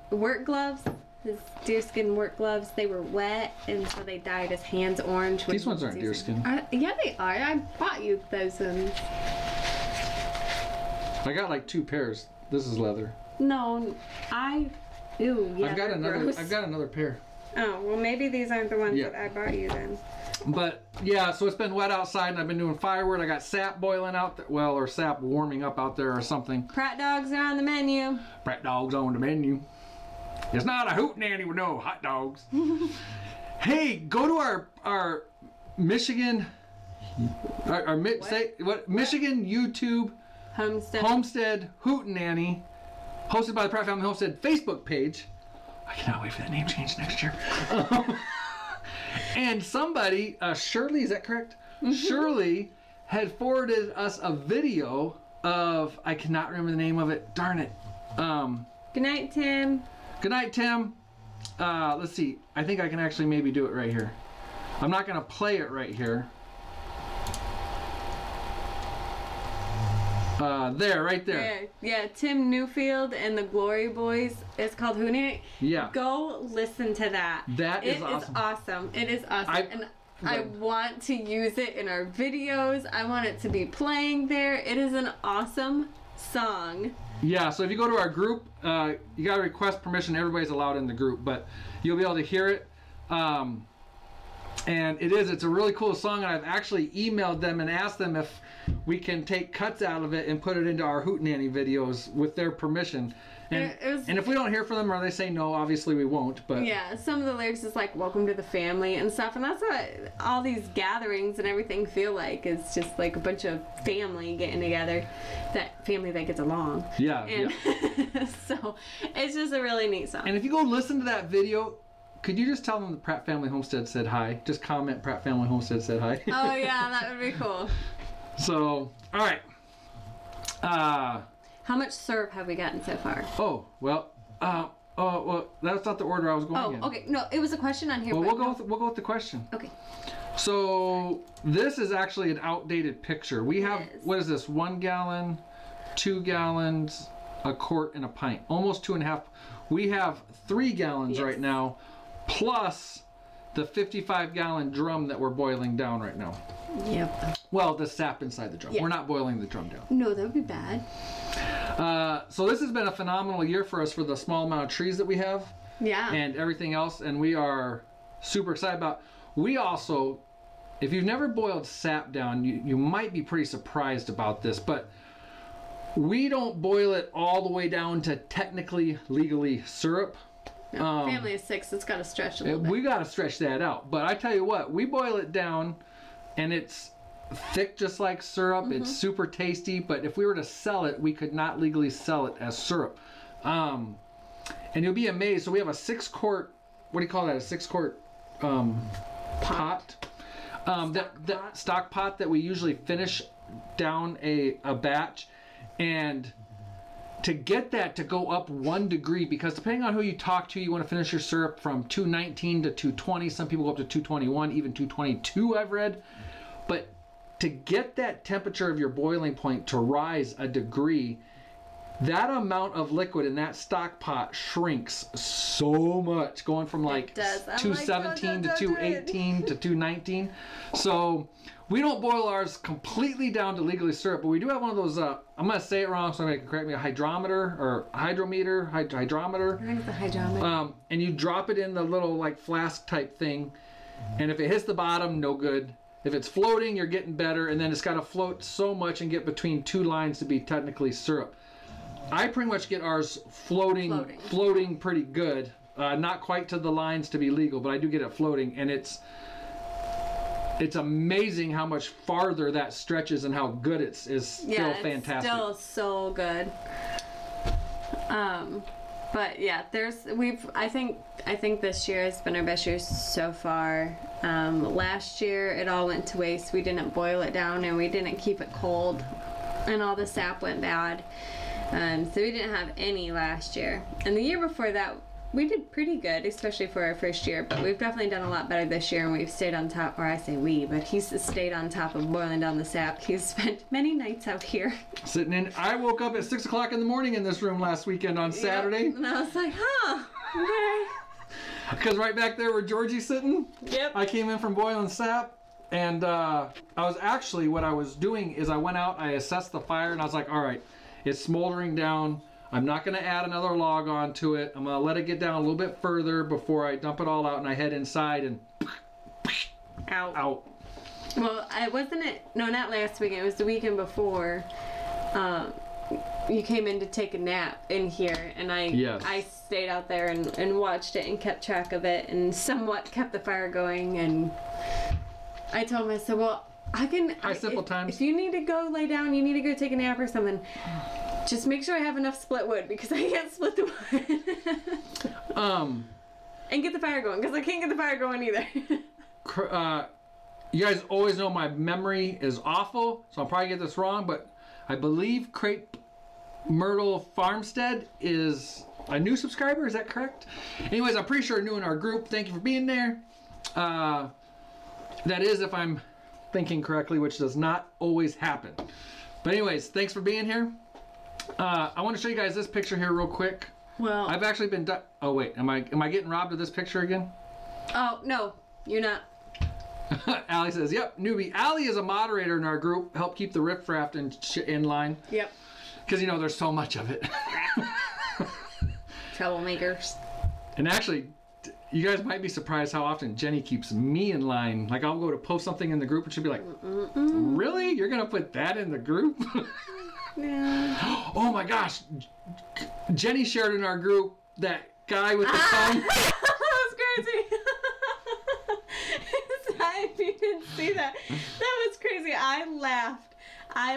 work gloves, his deerskin work gloves, they were wet, and so they dyed his hands orange. These ones aren't deerskin. Yeah, they are. I bought you those ones. I got like 2 pairs. This is leather. No, Ew, yeah, I've got gross. another pair. Oh, well maybe these aren't the ones Yeah. that I bought you then. But yeah, so it's been wet outside and I've been doing firewood. I got sap boiling out there, well, or sap warming up out there or something. Pratt dogs are on the menu. Pratt dogs on the menu. It's not a hootenanny with no hot dogs. Hey, go to our Michigan, Michigan YouTube Homestead Hootenanny, hosted by the Pratt Family Homestead Facebook page. I cannot wait for that name change next year. And somebody, Shirley, is that correct? Mm-hmm. Shirley had forwarded us a video of, I cannot remember the name of it. Darn it. Good night, Tim. Good night, Tim. Let's see. I think I can actually maybe do it right here. I'm not going to play it right here. There, right there. Yeah, Tim Newfield and the Glory Boys. It's called Hootenanny. Yeah. Go listen to that. That is awesome. It is awesome. I want to use it in our videos. I want it to be playing there. It is an awesome song. Yeah, so if you go to our group, you got to request permission. Everybody's allowed in the group, but you'll be able to hear it. And it's a really cool song, and I've actually emailed them and asked them if we can take cuts out of it and put it into our Hootenanny videos with their permission. And, and if we don't hear from them or they say no, obviously we won't. But yeah, some of the lyrics is like "Welcome to the family" and stuff, and that's what all these gatherings and everything feel like. It's just like a bunch of family getting together, that family that gets along. Yeah. And so it's just a really neat song. And if you go listen to that video, could you just tell them the Pratt Family Homestead said hi? Just comment Pratt Family Homestead said hi. Oh yeah, that would be cool. So, all right. How much syrup have we gotten so far? Oh, well, that's not the order I was going in. Oh, okay. No, it was a question on here. Well, we'll go with the question. Okay. So, this is actually an outdated picture. We have, what is this, 1 gallon, 2 gallons, a quart, and a pint. Almost 2.5. We have 3 gallons right now, plus the 55-gallon drum that we're boiling down right now. Yep. Well, the sap inside the drum. Yeah. We're not boiling the drum down. No, that would be bad. So this has been a phenomenal year for us for the small amount of trees that we have. Yeah. And everything else, and we are super excited about. We also, if you've never boiled sap down, you might be pretty surprised about this, but we don't boil it all the way down to technically, legally syrup. No, family of 6, it's got to stretch a little bit. We got to stretch that out. But I tell you what, we boil it down, and it's thick just like syrup. Mm-hmm. It's super tasty, but if we were to sell it, we could not legally sell it as syrup. And you'll be amazed. So we have a 6-quart, what do you call that? A 6-quart pot. That stock pot that we usually finish down a batch. And to get that to go up 1 degree, because depending on who you talk to, you want to finish your syrup from 219 to 220. Some people go up to 221, even 222 I've read. But to get that temperature of your boiling point to rise a degree, that amount of liquid in that stock pot shrinks so much, going from like 217 to 218 to 219. So we don't boil ours completely down to legally syrup, but we do have one of those, I'm going to say it wrong, so somebody can correct me, a hydrometer or hydrometer. I think it's a hydrometer. And you drop it in the little like flask type thing, and if it hits the bottom, no good. If it's floating, you're getting better, and then it's got to float so much and get between 2 lines to be technically syrup. I pretty much get ours floating pretty good. Not quite to the lines to be legal, but I do get it floating, and it's amazing how much farther that stretches and how good it's still fantastic. Still so good. But yeah, I think this year has been our best year so far. Last year it all went to waste. We didn't boil it down and we didn't keep it cold, and all the sap went bad. So we didn't have any last year. And the year before that, we did pretty good, especially for our first year. But we've definitely done a lot better this year, and we've stayed on top, or I say we, but he's stayed on top of boiling down the sap. He's spent many nights out here. Sitting in. I woke up at 6 o'clock in the morning in this room last weekend on Saturday. Yep. And I was like, huh, okay. Because right back there where Georgie's sitting, yep. I came in from boiling sap, and what I was doing is I went out, I assessed the fire, and I was like, all right, it's smoldering down. I'm not going to add another log onto it. I'm going to let it get down a little bit further before I dump it all out and I head inside and out. Well, no, not last weekend. It was the weekend before. You came in to take a nap in here, and I stayed out there and watched it and kept track of it and somewhat kept the fire going. And I told him, I said, well, if you need to go lay down, you need to go take a nap or something, just make sure I have enough split wood, because I can't split the wood. And get the fire going, because I can't get the fire going either. You guys always know my memory is awful, so I'll probably get this wrong, but I believe Crepe Myrtle Farmstead is a new subscriber. Is that correct? Anyways, I'm pretty sure new in our group. Thank you for being there. That is, if I'm thinking correctly, which does not always happen. But anyways, thanks for being here. I want to show you guys this picture here real quick. Well, I've actually been oh wait, am I getting robbed of this picture again? Oh no, you're not. Allie says, yep, newbie. Allie is a moderator in our group, help keep the riffraff in line. Yep. Because, you know, there's so much of it. Troublemakers. And actually, you guys might be surprised how often Jenny keeps me in line. Like, I'll go to post something in the group and she'll be like, really? You're going to put that in the group? Yeah. Oh my gosh. Jenny shared in our group that guy with the tongue. That was crazy. If you didn't see that, that was crazy. I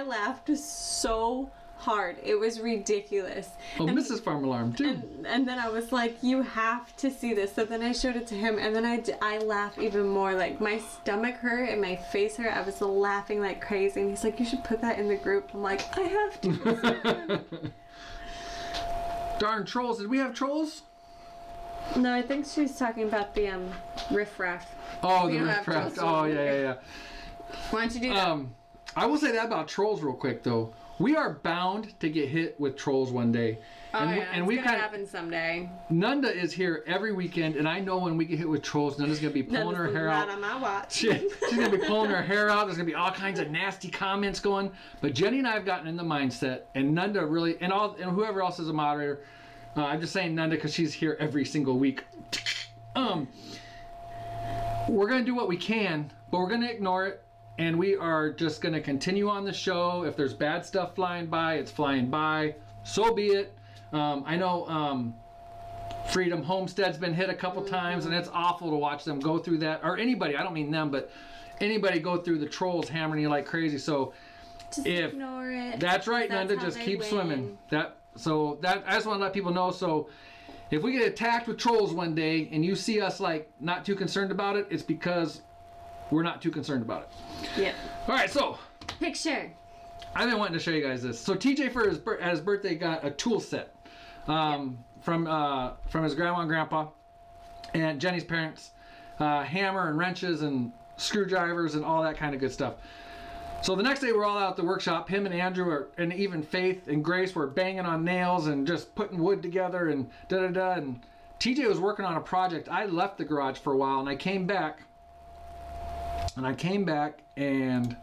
laughed so hard. It was ridiculous. Oh, and Mrs. Farm Alarm too. And then I was like, you have to see this. So then I showed it to him, and then I laughed even more. Like, my stomach hurt and my face hurt. I was laughing like crazy. And he's like, you should put that in the group. I'm like, I have to. Darn trolls. Did we have trolls? No, I think she's talking about the riffraff. Oh, the riffraff. Oh, yeah. Why don't you do that? I will say that about trolls real quick, though. We are bound to get hit with trolls one day. Oh, and it's gonna happen someday. Nunda is here every weekend, and I know when we get hit with trolls, Nunda's gonna be pulling her hair out. Not on my watch. She's gonna be pulling her hair out. There's gonna be all kinds of nasty comments going. But Jenny and I have gotten in the mindset, and Nunda really, and whoever else is a moderator. I'm just saying Nunda because she's here every single week. We're going to do what we can, but we're going to ignore it, and we are just going to continue on the show. If there's bad stuff flying by, it's flying by. So be it. I know Freedom Homestead's been hit a couple times, and it's awful to watch them go through that. Or anybody, I don't mean them, but anybody go through the trolls hammering you like crazy. So just ignore it. That's right, Nunda. Just keep swimming. I just want to let people know. So if we get attacked with trolls one day and you see us like not too concerned about it, it's because we're not too concerned about it. Yeah. All right, so picture. I've been wanting to show you guys this. So TJ for his birthday got a tool set from his grandma and grandpa and Jenny's parents, hammer and wrenches and screwdrivers and all that kind of good stuff. So the next day we're all out at the workshop. Him and Andrew and even Faith and Grace were banging on nails and just putting wood together and da-da-da. And TJ was working on a project. I left the garage for a while and I came back. And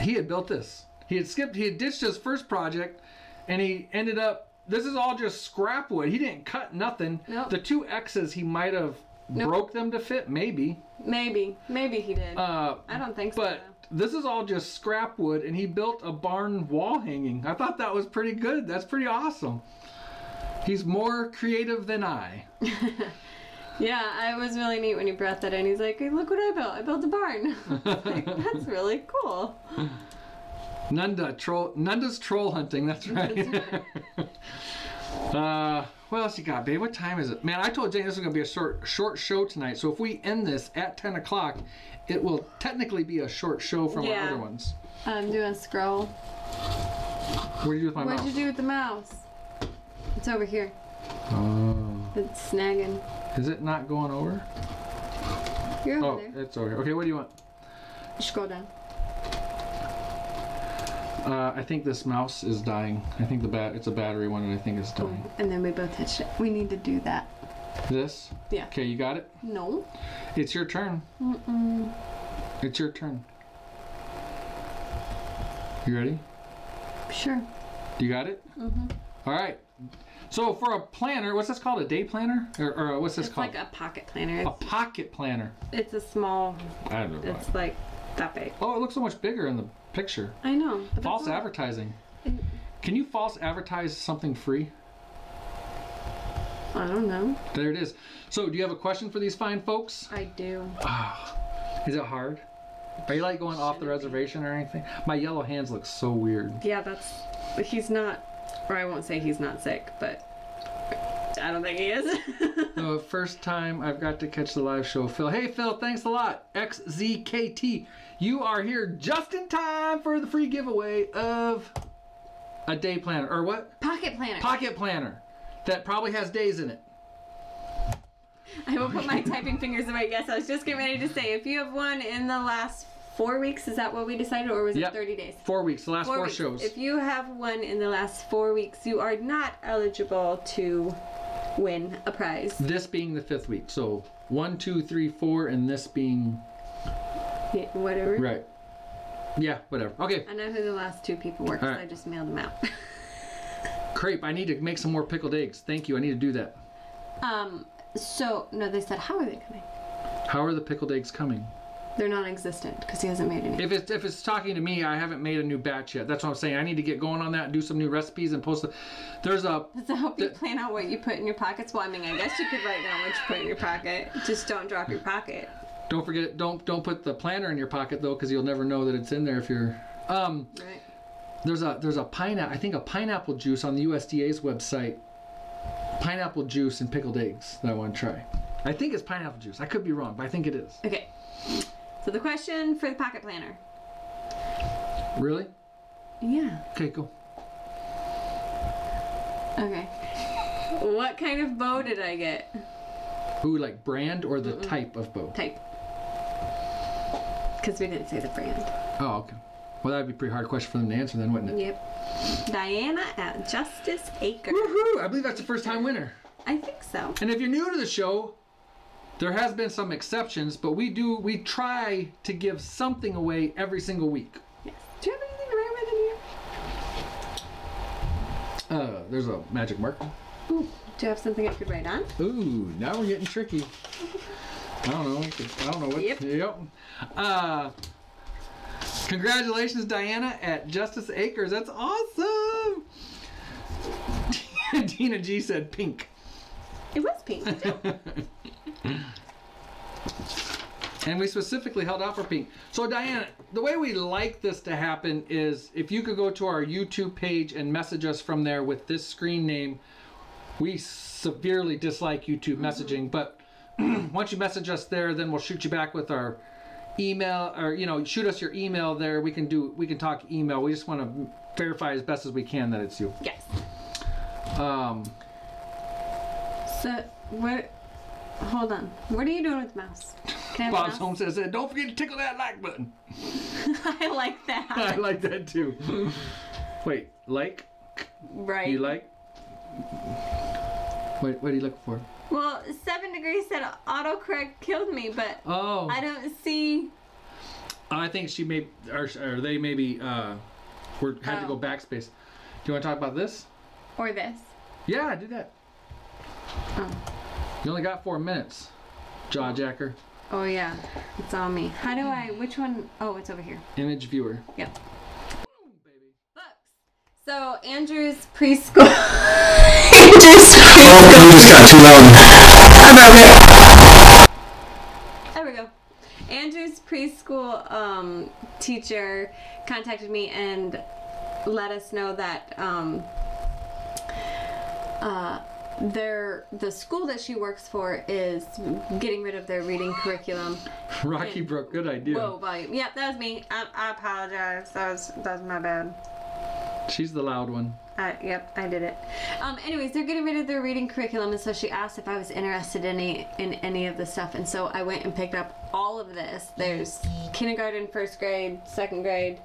he had built this. He had ditched his first project and he ended up, this is all just scrap wood. He didn't cut nothing. Nope. The two X's he might have broke them to fit, maybe. Maybe he did. I don't think so. But this is all just scrap wood, and he built a barn wall hanging. I thought that was pretty good. That's pretty awesome. He's more creative than I. Yeah, it was really neat when he brought that in. He's like, hey, look what I built. I built a barn. Like, that's really cool. Nunda's troll hunting. That's right. What else you got, babe? What time is it? Man, I told Jane this was going to be a short show tonight. So if we end this at 10 o'clock, it will technically be a short show from our other ones. I'm doing scroll. What did you do with my mouse? What'd you do with the mouse? It's over here. Oh. It's snagging. Is it not going over? You're over there. It's over here. Okay, what do you want? Scroll down. I think this mouse is dying. I think it's a battery one, and I think it's dying. And then we both touched it. We need to do that. This? Yeah. Okay, you got it? No. It's your turn. It's your turn. You ready? Sure. You got it? All right. So for a planner, what's this called? A day planner? Or what's this called? It's like a pocket planner. A pocket planner. It's a small. I don't know. It's like that big. Oh, it looks so much bigger in the picture. I know. False advertising. Can you false advertise something free? I don't know. There it is. So, do you have a question for these fine folks? I do. Is it hard? Are you like going off the reservation or anything? My yellow hands look so weird. Yeah, he's not, or I won't say he's not sick, but I don't think he is. The first time I've got to catch the live show. Phil. Hey, Phil, thanks a lot. XZKT. You are here just in time for the free giveaway of a day planner. Or what? Pocket planner. Pocket planner. That probably has days in it. I will put my typing fingers away. Yes, I was just getting ready to say, if you have one in the last 4 weeks, is that what we decided, or was it 30 days? 4 weeks, the last 4 weeks. shows. If you have one in the last 4 weeks, you are not eligible to win a prize. This being the 5th week. So 1, 2, 3, 4, and this being... Yeah, whatever. Right. Yeah, whatever. Okay. I know who the last 2 people were, because I just mailed them out. Crepe, I need to make some more pickled eggs. Thank you, I need to do that. So, no, they said, how are they coming? How are the pickled eggs coming? They're non-existent because he hasn't made any. If it's talking to me, I haven't made a new batch yet. That's what I'm saying. I need to get going on that and do some new recipes and post it. There's a... Does it help you plan out what you put in your pockets? Well, I mean, I guess you could write down what you put in your pocket. Just don't drop your pocket. Don't forget, don't put the planner in your pocket though, because you'll never know that it's in there if you're... Right. There's a pineapple, I think a pineapple juice on the USDA's website. Pineapple juice and pickled eggs that I want to try. I think it's pineapple juice. I could be wrong, but I think it is. Okay. So the question for the pocket planner. Really? Yeah. Okay, go. Okay. What kind of bow did I get? Ooh, like brand or the type of bow? Type. Because we didn't say the brand. Oh, okay. Well, that would be a pretty hard question for them to answer then, wouldn't it? Yep. Diana at Justice Acre. Woohoo! I believe that's the first time winner. I think so. And if you're new to the show, there has been some exceptions, but we try to give something away every single week. Yes. Do you have anything to write with in here? There's a magic marker. Ooh. Do you have something I could write on? Ooh, now we're getting tricky. I don't know. I don't know what. Yep. Congratulations, Diana at Justice Acres. That's awesome. Dina G said pink. It was pink. And we specifically held out for pink. So Diana, the way we like this to happen is if you could go to our YouTube page and message us from there with this screen name. We severely dislike YouTube messaging, but once you message us there, then we'll shoot you back with our email, or shoot us your email there. We can talk email. We just want to verify as best as we can that it's you. Yes. So what? Hold on. What are you doing with the mouse? Can I have Bob's a mouse? Home says, "Don't forget to tickle that like button." I like that. I like that too. Wait, like? Right. You like? What are you looking for? Well, 7 Degrees said autocorrect killed me, but I don't see. I think she may, or they maybe had to go backspace. Do you want to talk about this? Or this. Yeah, do that. Oh. You only got 4 minutes, jaw jacker. Oh yeah, it's on me. How do I? Which one? Oh, it's over here. Image viewer. Yep. Books. So Andrew's preschool. Andrew's preschool. Just got too loud. There we go. Andrew's preschool teacher contacted me and let us know that the school that she works for is getting rid of their reading curriculum. Rocky Brook, good idea. Whoa, volume. Yep, that was me. I apologize. That was my bad. She's the loud one. Yep, I did it. Anyways, they're getting rid of their reading curriculum, and so she asked if I was interested in any of the stuff, and so I went and picked up all of this. There's kindergarten, 1st grade, 2nd grade,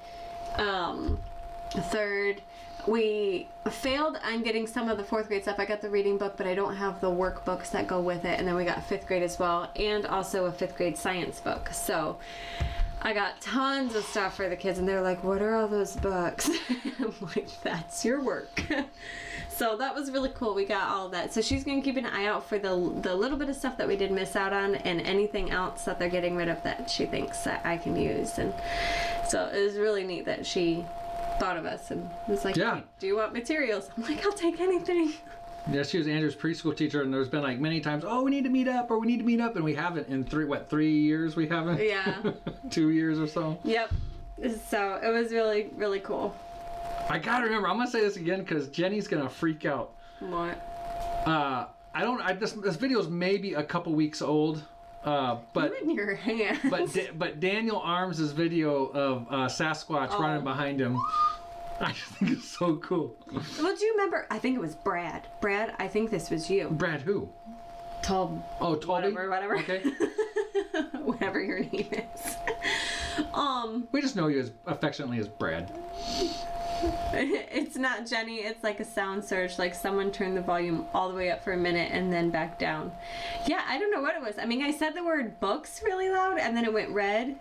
3rd. We failed on getting some of the 4th grade stuff. I got the reading book, but I don't have the workbooks that go with it. And then we got 5th grade as well, and also a 5th grade science book. So I got tons of stuff for the kids, and they're like, what are all those books? I'm like, that's your work. So that was really cool. We got all of that. So she's going to keep an eye out for the little bit of stuff that we did miss out on, and anything else that they're getting rid of that she thinks that I can use. And so it was really neat that she thought of us and was like, yeah. Hey, do you want materials? I'm like, I'll take anything. Yeah, she was Andrew's preschool teacher, and there's been like many times, oh, we need to meet up, and we haven't in 3 years we haven't? Yeah. 2 years or so? Yep. So it was really, really cool. I gotta remember, I'm gonna say this again because Jenny's gonna freak out. What? This video is maybe a couple weeks old, but You in your hands. but Daniel Arms' video of Sasquatch running behind him, I just think it's so cool. Well, do you remember? I think it was Brad. Brad, I think this was you. Brad who? Toby. Oh, Toby? Whatever. Okay. Whatever your name is. We just know you as affectionately as Brad. It's not Jeni, it's like a sound surge, like someone turned the volume all the way up for a minute and then back down. Yeah, I don't know what it was. I mean, I said the word books really loud and then it went red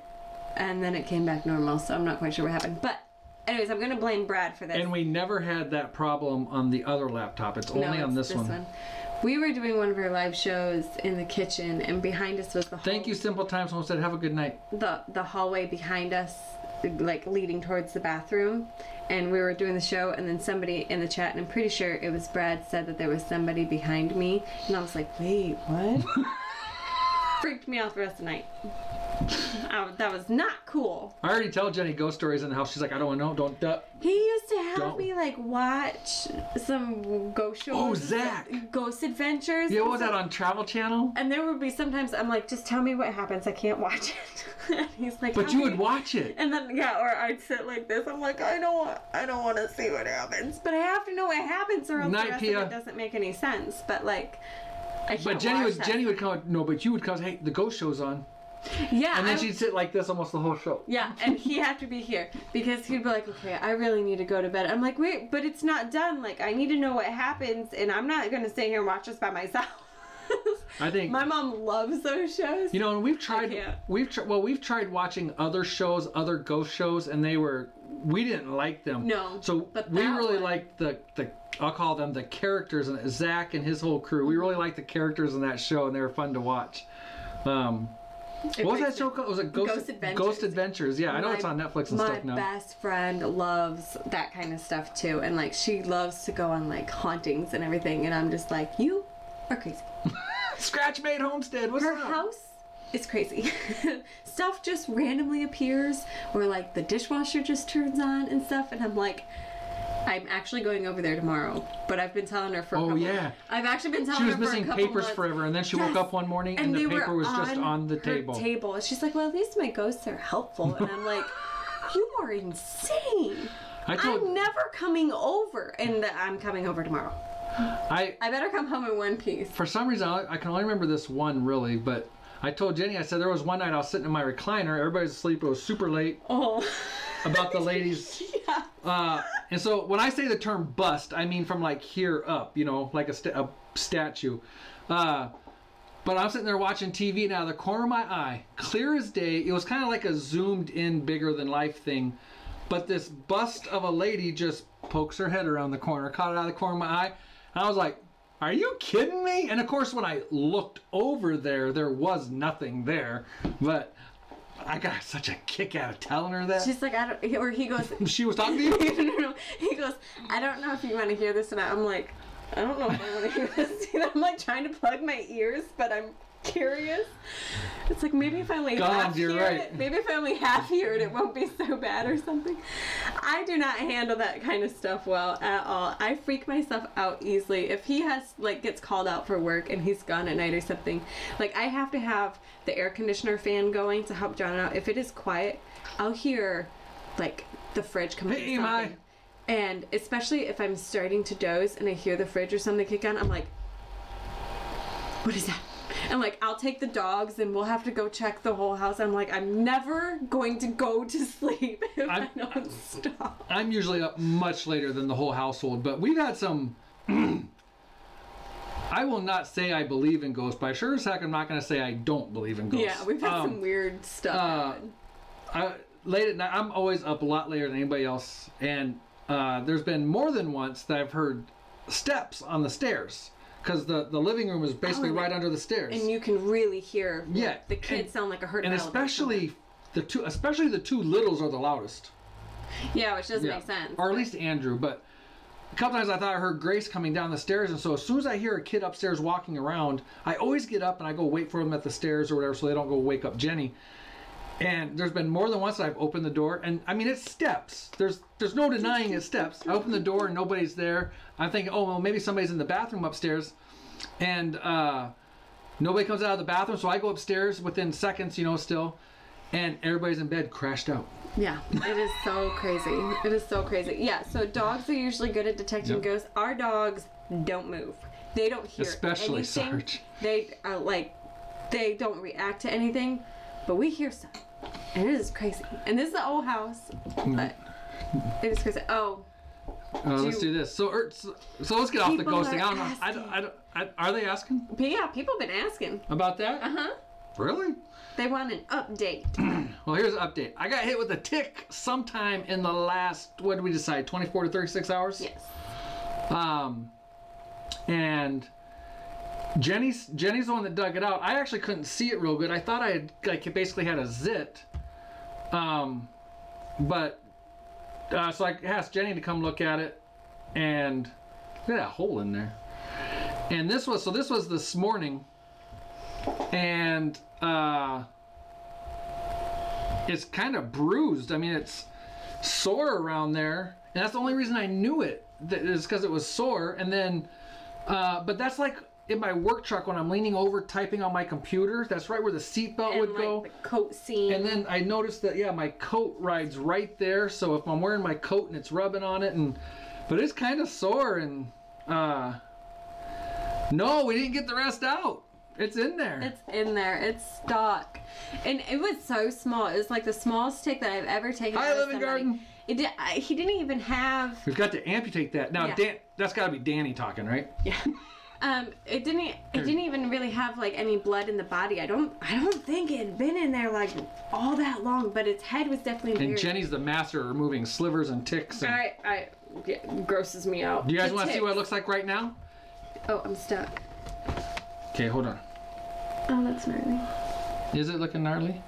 and then it came back normal, so I'm not quite sure what happened. But anyways, I'm going to blame Brad for this. And we never had that problem on the other laptop. It's only on this one. We were doing one of our live shows in the kitchen, and behind us was the hallway. Thank you, Simple Times Homestead. Have a good night. The hallway behind us, like leading towards the bathroom. And we were doing the show, and then somebody in the chat, and I'm pretty sure it was Brad, said that there was somebody behind me. And I was like, wait, what? Freaked me out the rest of the night. That was not cool. I already tell Jenny ghost stories in the house. She's like, I don't want to know. Don't duck. He used to have me like watch some ghost shows. Oh, Zach. Ghost adventures. Yeah, what was that on Travel Channel? And there would be sometimes I'm like, just tell me what happens. I can't watch it. And he's like, but you would watch it. And then or I'd sit like this. I'm like, I don't want to see what happens, but I have to know what happens, or else the rest of it doesn't make any sense. But like, I can't. But Jenny would come. No, but you would come. Hey, the ghost show's on. Yeah. And then she'd sit like this almost the whole show. Yeah, and he had to be here because he'd be like, okay, I really need to go to bed. I'm like, wait, but it's not done. Like, I need to know what happens, and I'm not going to sit here and watch this by myself. I think my mom loves those shows. You know, and we've tried watching other shows, other ghost shows, and we didn't like them. No. So we really liked the I'll call them the characters, and Zach and his whole crew. We really liked the characters in that show, and they were fun to watch. What was that show called? Was it Ghost Adventures? Ghost Adventures. Yeah, I know it's on Netflix and stuff now. My best friend loves that kind of stuff too, and like she loves to go on like hauntings and everything, and I'm just like, you are crazy. Scratch Made Homestead. What's Her up? house is crazy. Stuff just randomly appears, or like the dishwasher just turns on and stuff, and I'm like, I'm actually going over there tomorrow, but I've been telling her for a couple months. I've actually been telling her for a couple months. She was missing papers forever, and then she woke up one morning and the paper was just on the table. And she's like, well, at least my ghosts are helpful. And I'm like, you are insane. I'm never coming over, and I'm coming over tomorrow. I better come home in one piece. For some reason, I can only remember this one really, but I told Jenny, I said there was one night I was sitting in my recliner, everybody's asleep, it was super late. Oh. About the ladies. Yeah. And so when I say the term bust, I mean from like here up, you know, like a statue. But I'm sitting there watching TV, and out of the corner of my eye, clear as day, it was kind of like a zoomed in, bigger than life thing. But this bust of a lady just pokes her head around the corner, caught it out of the corner of my eye. And I was like, are you kidding me? And of course, when I looked over there, there was nothing there. But I got such a kick out of telling her that. She's like, or he goes. She was talking to you? No. He goes, I don't know if you want to hear this or not. I'm like, I don't know if I want to hear this either. I'm like trying to plug my ears, but I'm curious. It's like, maybe if I only half hear it, maybe if I only half hear it, it won't be so bad or something. I do not handle that kind of stuff well at all. I freak myself out easily. If he gets called out for work and he's gone at night or something, like I have to have the air conditioner fan going to help John out. If it is quiet, I'll hear like the fridge come on. And especially if I'm starting to doze and I hear the fridge or something kick on, I'm like, what is that? And like, I'll take the dogs and we'll have to go check the whole house. I'm like, I'm never going to go to sleep if I don't stop. I'm usually up much later than the whole household, but we've had some, I will not say I believe in ghosts, but I sure as heck I'm not going to say I don't believe in ghosts. Yeah, we've had some weird stuff happen. late at night, I'm always up a lot later than anybody else, and there's been more than once that I've heard steps on the stairs, because the living room is basically right under the stairs, and you can really hear. Yeah, the kids sound like a herd. And especially the two littles are the loudest. Yeah, which doesn't make sense. Or at least Andrew, but a couple times I thought I heard Grace coming down the stairs, and so as soon as I hear a kid upstairs walking around, I always get up and I go wait for them at the stairs or whatever, so they don't go wake up Jeni. And there's been more than once that I've opened the door, and I mean, it's steps. There's no denying it's steps. I open the door and nobody's there. I'm thinking, oh, well, maybe somebody's in the bathroom upstairs, and nobody comes out of the bathroom, so I go upstairs within seconds, still, and everybody's in bed, crashed out. Yeah, it is so crazy. It is so crazy. Yeah, so dogs are usually good at detecting ghosts. Our dogs don't move. They don't hear Especially anything. Sarge. They they don't react to anything, but we hear stuff. And it is crazy. And this is the old house, but it is crazy. Let's do this. So let's get off the ghosting. I don't know. Are they asking? But yeah, people have been asking. About that? Uh-huh. Really? They want an update. Well, here's an update. I got hit with a tick sometime in the last, what did we decide, 24 to 36 hours? Yes. And Jenny's the one that dug it out. I actually couldn't see it real good. I thought I had basically had a zit. But so I asked Jeni to come look at it, and look at that hole in there. And this was this morning, and it's kind of bruised. I mean, it's sore around there, and that's the only reason I knew it, is because it was sore. And then but that's like in my work truck when I'm leaning over typing on my computer. That's right where the seatbelt would go. The coat seam. And then I noticed that my coat rides right there. So if I'm wearing my coat and it's rubbing on it, but it's kind of sore, and no, we didn't get the rest out. It's in there. It's in there. It's stuck. And it was so small. It was like the smallest tick that I've ever taken. Hi, living garden. He didn't even have. We've got to amputate that now. Yeah. That's got to be Danny talking, right? Yeah. It didn't even really have like any blood in the body. I don't think it had been in there like all that long, but its head was definitely. And Jenny's the master of removing slivers and ticks. And it grosses me out. Do you guys want to see what it looks like right now? Oh, I'm stuck. Okay, hold on. Oh, that's gnarly. Is it looking gnarly?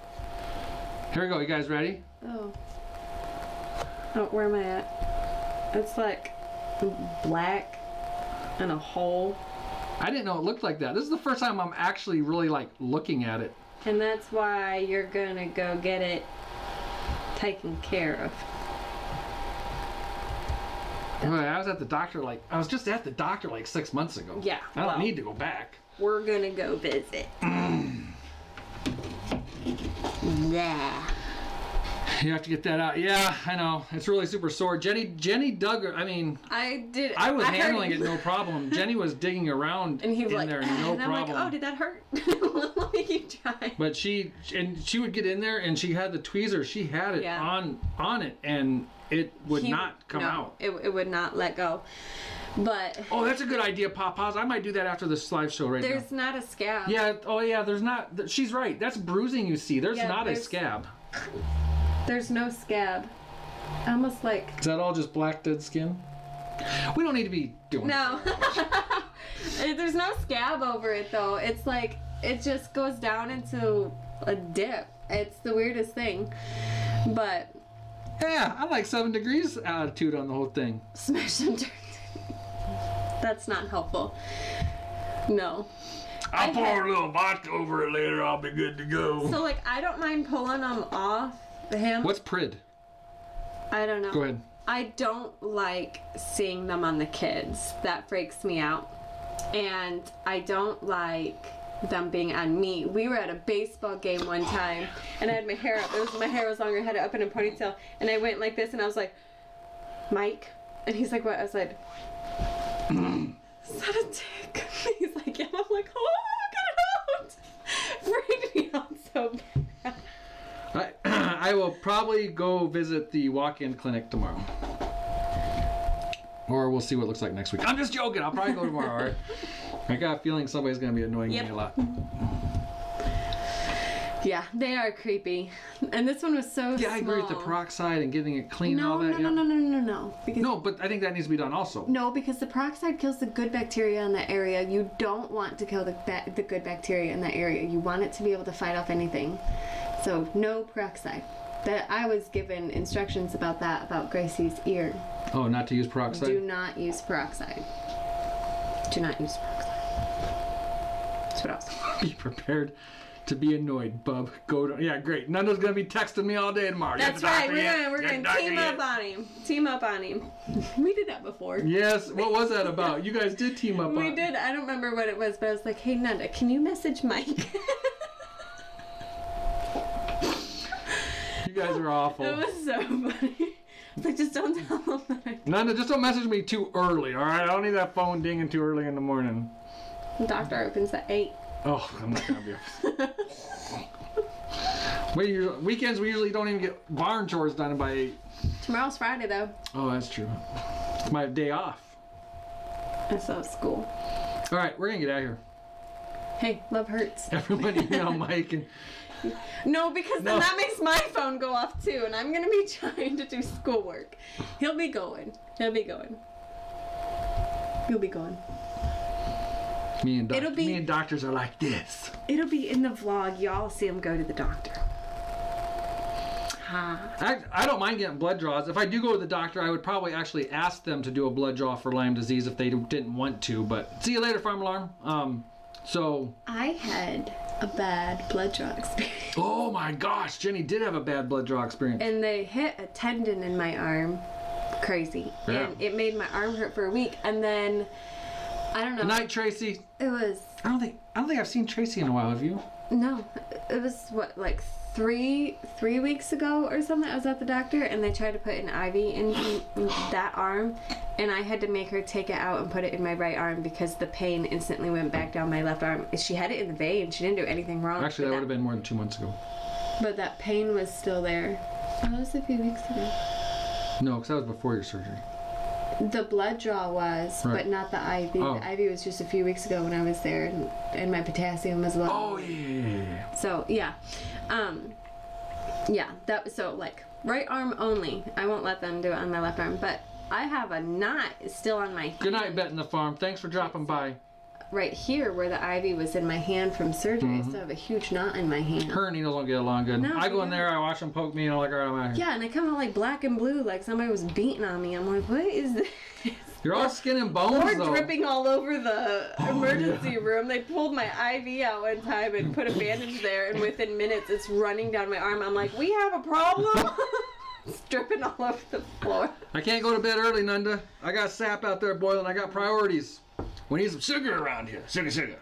Here we go. You guys ready? Oh, where am I at? It's like black and a hole. I didn't know it looked like that. This is the first time I'm actually really like looking at it. And that's why you're gonna go get it taken care of. I was at the doctor I was just at the doctor like 6 months ago. Yeah. I don't need to go back. We're gonna go visit. Yeah. You have to get that out. Yeah, I know. It's really super sore. Jeni dug her. I mean, I was handling it no problem. Jeni was digging around and he was in there no and problem. I'm like, oh, did that hurt? Let me keep trying. But she would get in there and she had the tweezer. She had it on it, and it would not come out. It would not let go. But oh, that's a good idea, Papa's. I might do that after this live show right now. There's not a scab. Yeah. Oh yeah. There's not. She's right. That's bruising. You see. There's not a scab. There's no scab. Almost like. Is that all just black dead skin? We don't need to be doing. No. There's no scab over it though. It's like it just goes down into a dip. It's the weirdest thing. But. Yeah, I like 7 degrees attitude on the whole thing. Smash and turn. That's not helpful. No. I'll pour a little vodka over it later. I'll be good to go. So, like, I don't mind pulling them off him. What's PRID? I don't know. Go ahead. I don't like seeing them on the kids. That freaks me out. And I don't like them being on me. We were at a baseball game one time, and I had my hair up. My hair was longer. I had it up in a ponytail, and I went like this, and I was like, Mike? And he's like, what? I was like, is that a tick? He's like, yeah. I'm like, oh, get it out. Freaked me out so bad. I will probably go visit the walk-in clinic tomorrow. Or we'll see what it looks like next week. I'm just joking. I'll probably go tomorrow, all right? I got a feeling somebody's going to be annoying me a lot. Yeah, they are creepy. And this one was so small. Yeah, I agree with the peroxide and getting it clean and all that. No. Because no, but I think that needs to be done also. No, because the peroxide kills the good bacteria in that area. You don't want to kill the good bacteria in that area. You want it to be able to fight off anything. So, no peroxide. That I was given instructions about that, about Gracie's ear. Oh, not to use peroxide? Do not use peroxide. Do not use peroxide. That's what I was Be prepared to be annoyed, bub. Yeah, great. Nunda's gonna be texting me all day tomorrow. That's right. We're gonna team up on him. Team up on him. We did that before. Yes. What was that about? You guys did team up. We did. I don't remember what it was, but I was like, "Hey, Nunda, can you message Mike?" You guys are awful. It was so funny. It's like, just don't tell him that. Nunda, just don't message me too early, all right? I don't need that phone dinging too early in the morning. The doctor opens at 8. Oh, I'm not gonna be. Weekends we usually don't even get barn chores done by 8. Tomorrow's Friday though. Oh, that's true. It's my day off. I still have school. All right, we're gonna get out of here. Hey, love hurts. Everybody email Mike and. No, because then that makes my phone go off too, and I'm gonna be trying to do schoolwork. He'll be going. You'll be going. Me and doctors are like this. It'll be in the vlog. Y'all see him go to the doctor. I don't mind getting blood draws. If I do go to the doctor, I would probably actually ask them to do a blood draw for Lyme disease if they didn't want to. But see you later, Farm Alarm. So I had a bad blood draw experience. Oh my gosh, Jeni did have a bad blood draw experience. And they hit a tendon in my arm. Crazy. Yeah. And it made my arm hurt for a week. And then I don't know. Good night, Tracy. It was. I don't think I've seen Tracy in a while. Have you? No. It was like 3 weeks ago or something. I was at the doctor and they tried to put an IV in that arm, and I had to make her take it out and put it in my right arm because the pain instantly went back down my left arm. She had it in the vein. She didn't do anything wrong. Actually, that would have been more than 2 months ago. But that pain was still there. Oh, that was a few weeks ago. No, because that was before your surgery. The blood draw was, right. But not the IV. Oh. The IV was just a few weeks ago when I was there, and my potassium was low. Oh, yeah. So, yeah. Yeah, that was so, like, right arm only. I won't let them do it on my left arm, but I have a knot still on my hand. Good night, Bet in the Farm. Thanks for dropping by. Right here where the IV was in my hand from surgery, I still have a huge knot in my hand. Her and needles don't get along good. No, I go in there, I watch them poke me, and I'm like, all right, I'm out here. Yeah, and I come out like black and blue, like somebody was beating on me. I'm like, what is this? You're all skin and bones, though. Dripping all over the emergency room. They pulled my IV out one time and put a bandage there, and within minutes it's running down my arm. I'm like, we have a problem? It's dripping all over the floor. I can't go to bed early, Nunda. I got sap out there boiling. I got priorities. We need some sugar around here. Sugar.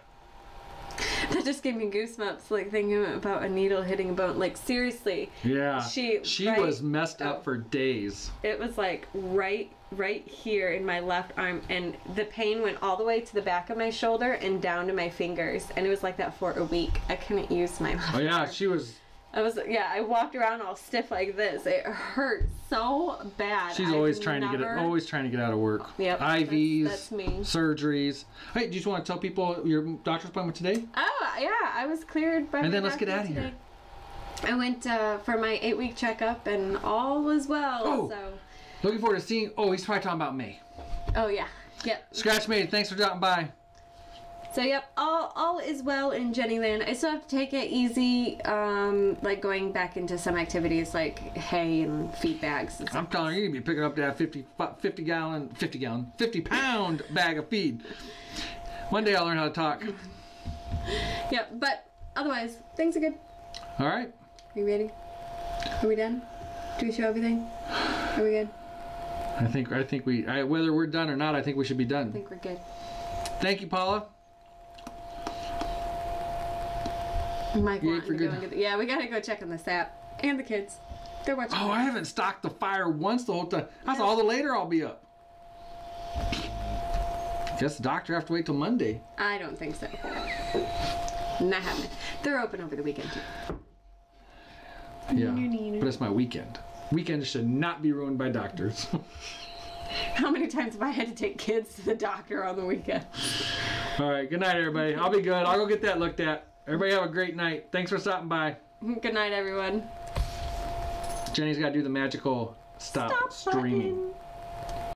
That just gave me goosebumps, like thinking about a needle hitting a bone. Like, seriously. Yeah. She was messed up for days. It was like right here in my left arm, and the pain went all the way to the back of my shoulder and down to my fingers, and it was like that for a week. I couldn't use my left arm. She was... I walked around all stiff like this. It hurt so bad. She's always trying to get out of work. Yep. IVs, that's me. Surgeries. Hey, do you just want to tell people your doctor's appointment today? Oh, yeah, I was cleared by And then let's get out of here. I went for my 8-week checkup and all was well. Oh, so looking forward to seeing. Oh, he's probably talking about May. Oh yeah, yep. Scratch Maid, thanks for dropping by. So yep, all is well in Jeni land. I still have to take it easy, like going back into some activities like hay and feed bags. And I'm telling you, you'd be picking up that 50 pound bag of feed. One day I'll learn how to talk. Yep, but otherwise, things are good. All right. Are you ready? Are we done? Do we show everything? Are we good? I think whether we're done or not, I think we should be done. I think we're good. Thank you, Paula. Mike yeah, we gotta go check on the sap and the kids. They're watching. Oh, I haven't stocked the fire once the whole time. That's all the later I'll be up. Guess the doctor have to wait till Monday. I don't think so. Not happening. They're open over the weekend too. Yeah, but it's my weekend. Weekends should not be ruined by doctors. How many times have I had to take kids to the doctor on the weekend? All right, good night, everybody. I'll be good. I'll go get that looked at. Everybody have a great night. Thanks for stopping by. Good night, everyone. Jenny's got to do the magical stop streaming. Button.